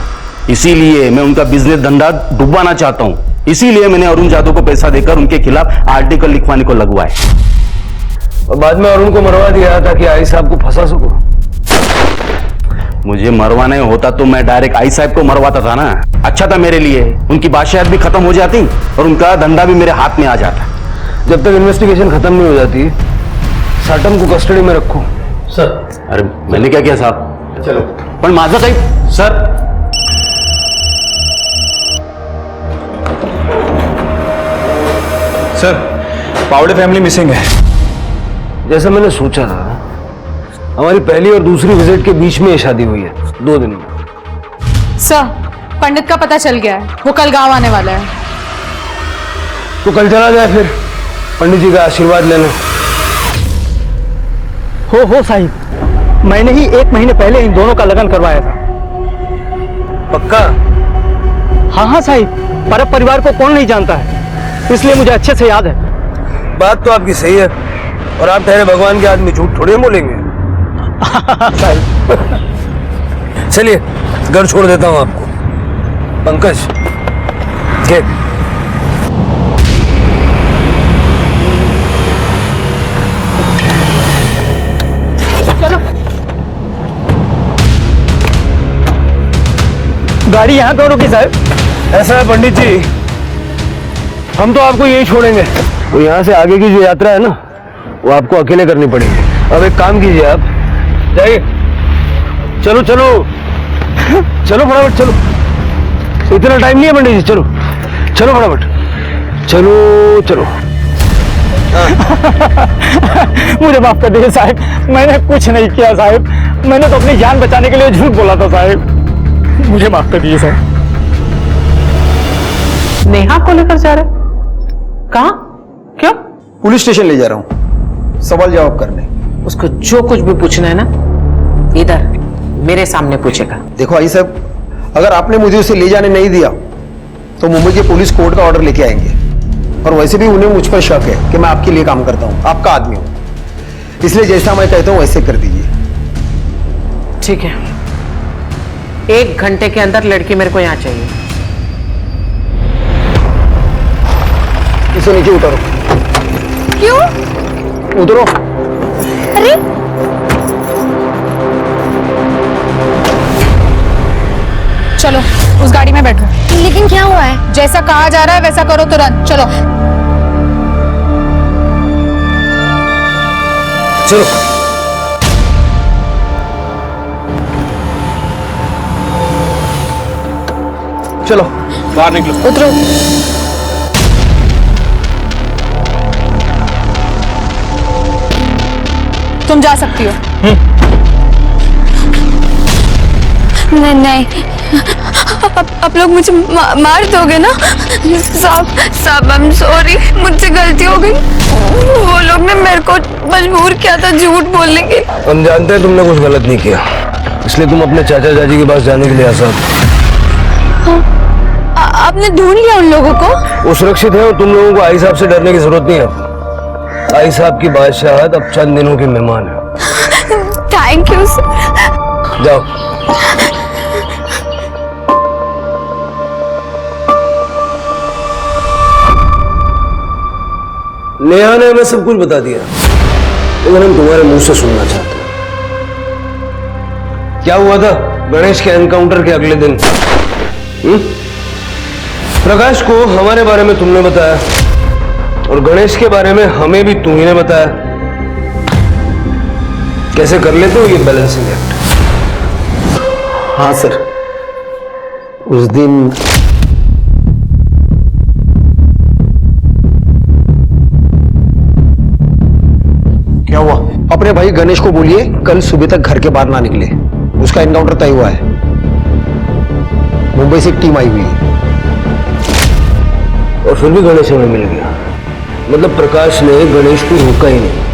इसीलिए मैं उनका बिजनेस धंधा डुबाना चाहता हूं। इसीलिए मैंने अरुण जादव को पैसा देकर उनके खिलाफ आर्टिकल लिखवाने को लगवाया और बाद में अरुण को मरवा दिया ताकि आई साहब को फंसा सको। मुझे मरवाना होता तो मैं डायरेक्ट आई साहब को मरवाता था ना। अच्छा था मेरे लिए, उनकी बादशाहत भी खत्म हो जाती और उनका धंधा भी मेरे हाथ में आ जाता। जब तक इन्वेस्टिगेशन खत्म नहीं हो जाती, साटम को कस्टडी में रखो। सर, अरे मैंने क्या किया साहब? चलो, पण माझं काही सर। सर, पावड़े फैमिली मिसिंग है। जैसा मैंने सोचा था, हमारी पहली और दूसरी विजिट के बीच में ये शादी हुई है, 2 दिन में। सर, पंडित का पता चल गया है, वो कल गांव आने वाला है। तो कल चला जाए फिर पंडित जी का आशीर्वाद लेने। हो साहिब, मैंने ही 1 महीने पहले इन दोनों का लगन करवाया था। पक्का? हाँ साहिब, परब परिवार को कौन नहीं जानता है, इसलिए मुझे अच्छे से याद है। बात तो आपकी सही है, और आप ठहरे भगवान के आदमी झूठ थोड़े बोलेंगे। चलिए घर छोड़ देता हूं आपको। पंकज, चलो, गाड़ी यहाँ क्यों रुकी साहब? ऐसा है पंडित जी, हम तो आपको यही छोड़ेंगे। तो यहाँ से आगे की जो यात्रा है ना, वो आपको अकेले करनी पड़ेगी। अब एक काम कीजिए, आप जाइए। चलो चलो चलो फटाफट चलो, इतना टाइम नहीं है पंडित जी। चलो चलो फटाफट चलो चलो। मुझे माफ कर दीजिए साहब, मैंने कुछ नहीं किया साहब, मैंने तो अपनी जान बचाने के लिए झूठ बोला था साहब, मुझे माफ कर दीजिए साहब। नेहा को लेकर जा रहे? कहाँ? क्यों? पुलिस स्टेशन ले जा रहा हूँ, सवाल जवाब करने। उसको जो कुछ भी पूछना है ना, इधर मेरे सामने पूछेगा। देखो आई साहब, अगर आपने मुझे उसे ले जाने नहीं दिया तो मुंबई के पुलिस कोर्ट का ऑर्डर लेके आएंगे। और वैसे भी उन्हें मुझ पर शक है कि मैं आपके लिए काम करता हूं, आपका आदमी हूं। इसलिए जैसा मैं कहता हूं वैसे कर दीजिए। ठीक है, 1 घंटे के अंदर लड़की मेरे को यहाँ चाहिए। इसे नीचे उतारो। क्यों? उतरो। अरे चलो उस गाड़ी में बैठो। लेकिन क्या हुआ है? जैसा कहा जा रहा है वैसा करो तुरंत। चलो चलो। चलो बाहर निकलो। उतरो। तुम जा सकती हो। नहीं नहीं, आप लोग मुझे मार दोगे ना? साहब आई एम सॉरी, मुझसे गलती हो गई। वो लोग ने मेरे को मजबूर किया था झूठ बोलने के। हम जानते हैं तुमने कुछ गलत नहीं किया, इसलिए तुम अपने चाचा चाची के पास जाने के लिए आसान। आपने ढूंढ लिया उन लोगों को? वो सुरक्षित है और तुम लोगों को आई साहब से डरने की जरूरत नहीं है। आई साहब की बादशाहत अब चंद दिनों के मेहमान है। Thank you sir. जाओ। नेहा ने हमें सब कुछ बता दिया, लेकिन हम तुम्हारे मुंह से सुनना चाहते हैं। क्या हुआ था गणेश के एनकाउंटर के अगले दिन? प्रकाश को हमारे बारे में तुमने बताया और गणेश के बारे में हमें भी तुम ही ने बताया। कैसे कर लेते हो ये बैलेंसिंग एक्ट? हाँ सर, उस दिन क्या हुआ? अपने भाई गणेश को बोलिए कल सुबह तक घर के बाहर ना निकले। उसका एनकाउंटर तय हुआ है। मुंबई से एक टीम आई हुई है। और फिर भी गणेश हमें मिल गया। मतलब प्रकाश ने गणेश को रोका ही नहीं।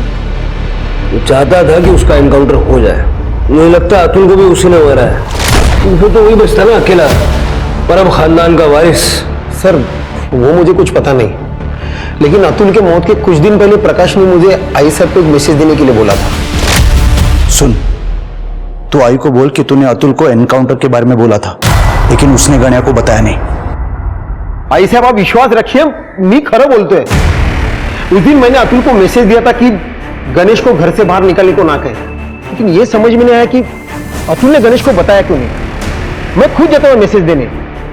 वो चाहता था कि उसका एनकाउंटर हो जाए। मुझे लगता है अतुल को भी उसी ने मारा है। फिर तो वही बचता ना अकेला, पर अब खानदान का वारिस। सर वो मुझे कुछ पता नहीं, लेकिन अतुल के मौत के कुछ दिन पहले प्रकाश ने मुझे आई साहब को एक मैसेज देने के लिए बोला था। सुन, तू आई को बोल कि तूने अतुल को एनकाउंटर के बारे में बोला था, लेकिन उसने गण्या को बताया नहीं। आई साहब आप विश्वास रखिए, मी खरा बोलते हैं। उस दिन मैंने अतुल को मैसेज दिया था कि गणेश को घर से बाहर निकलने को ना कहे, लेकिन यह समझ में नहीं आया कि अतुल ने गणेश को बताया क्यों नहीं। मैं खुद जाता हूं मैसेज देने,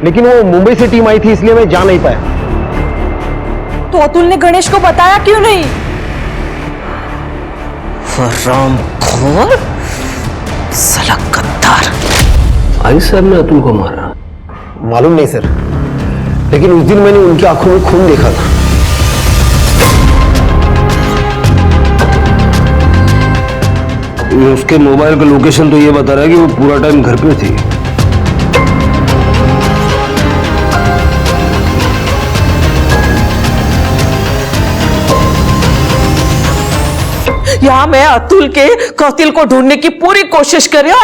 लेकिन वो मुंबई से टीम आई थी इसलिए मैं जा नहीं पाया। तो अतुल ने गणेश को बताया क्यों नहीं? हरामखोर, साला गद्दार। आई साहब ने अतुल को मारा? मालूम नहीं सर, लेकिन उस दिन मैंने उनकी आंखों में खून देखा था। उसके मोबाइल का लोकेशन तो ये बता रहा है कि वो पूरा टाइम घर पे थी। यहाँ मैं अतुल के कातिल को ढूंढने की पूरी कोशिश कर रही हूँ,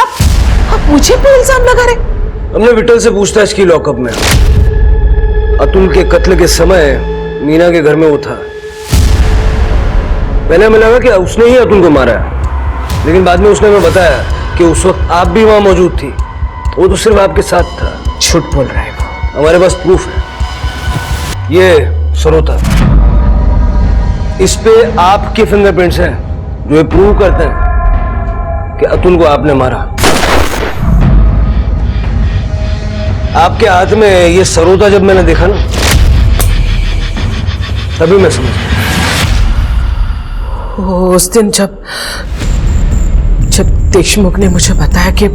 आप मुझे पे इल्जाम लगा रहे। हमने विठल से पूछताछ की लॉकअप में। अतुल के कत्ल के समय मीना के घर में वो था। पहले हमें लगा कि उसने ही अतुल को मारा है, लेकिन बाद में उसने हमें बताया कि उस वक्त आप भी वहां मौजूद थी। वो तो सिर्फ आपके साथ था। झूठ बोल रहा है वो। हमारे पास प्रूफ है। ये सरोता, इस पे आपके फिंगरप्रिंट्स हैं जो ये प्रूव करते हैं कि अतुल को आपने मारा। आपके हाथ में ये सरोता जब मैंने देखा ना, तभी मैं समझ गया। उस दिन जब देशमुख ने मुझे बताया कि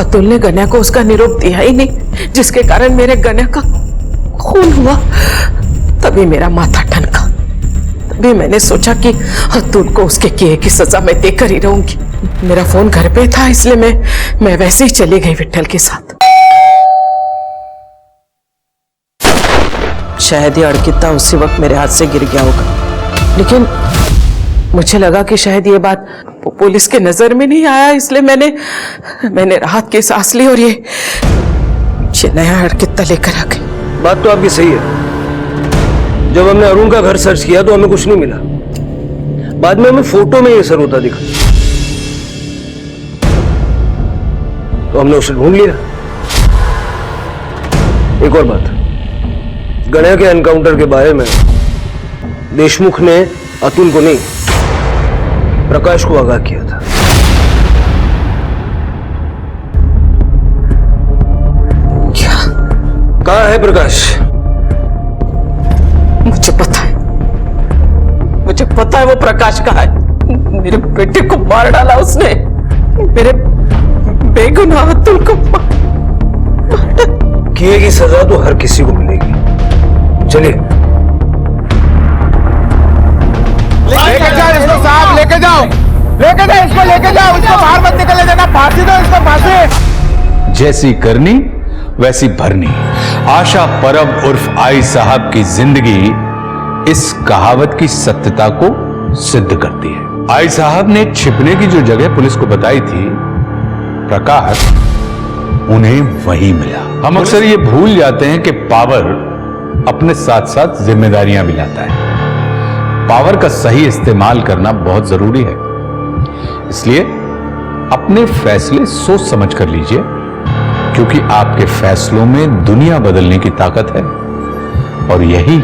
अतुल ने गण्या को उसका निरोप दिया ही नहीं, जिसके कारण मेरे गण्या का खून हुआ, तभी मेरा माथा ठनका। तभी मैंने सोचा कि अतुल को उसके किए की सजा मैं देकर ही रहूंगी। मेरा फोन घर पे था, इसलिए मैं वैसे ही चली गई विठल के साथ। शायद ये अड़किता उसी वक्त मेरे हाथ से गिर गया होगा, लेकिन मुझे लगा कि शायद ये बात पुलिस के नजर में नहीं आया, इसलिए मैंने राहत की सांस ली और ये ये नया हड़कित्ता लेकर आ गए। बात तो आपकी सही है। जब हमने अरुण का घर सर्च किया तो हमें कुछ नहीं मिला। बाद में हमें फोटो में ये सर होता दिखा, तो हमने उसे ढूंढ लिया। एक और बात, गणेश के एनकाउंटर के बारे में देशमुख ने अतुल को नहीं, प्रकाश को आगाह किया था। क्या? कहाँ है प्रकाश? मुझे पता है, मुझे पता है वो प्रकाश कहाँ है। मेरे बेटे को मार डाला उसने, मेरे बेगुनाह अतुल को किए की सजा तो हर किसी को मिलेगी। चलिए लेके जाओ इसको साहब, लेके जाओ, लेके जाओ इसको, लेके जाओ इसको, बाहर मत निकलने देना, फांसी दो इसको, फांसी। जैसी करनी वैसी भरनी। आशा परब उर्फ आई साहब की जिंदगी इस कहावत की सत्यता को सिद्ध करती है। आई साहब ने छिपने की जो जगह पुलिस को बताई थी, प्रकाश उन्हें वहीं मिला। हम अक्सर ये भूल जाते हैं कि पावर अपने साथ साथ जिम्मेदारियां भी लाता है। पावर का सही इस्तेमाल करना बहुत जरूरी है, इसलिए अपने फैसले सोच समझ कर लीजिए, क्योंकि आपके फैसलों में दुनिया बदलने की ताकत है और यही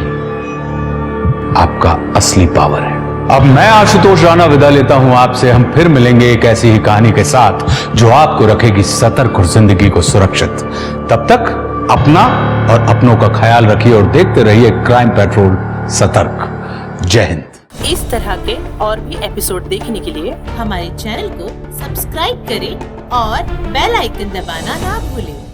आपका असली पावर है। अब मैं आशुतोष राणा विदा लेता हूं आपसे। हम फिर मिलेंगे एक ऐसी ही कहानी के साथ जो आपको रखेगी सतर्क और जिंदगी को सुरक्षित। तब तक अपना और अपनों का ख्याल रखिए और देखते रहिए क्राइम पेट्रोल सतर्क। जय हिंद। इस तरह के और भी एपिसोड देखने के लिए हमारे चैनल को सब्सक्राइब करें और बेल आइकन दबाना ना भूलें।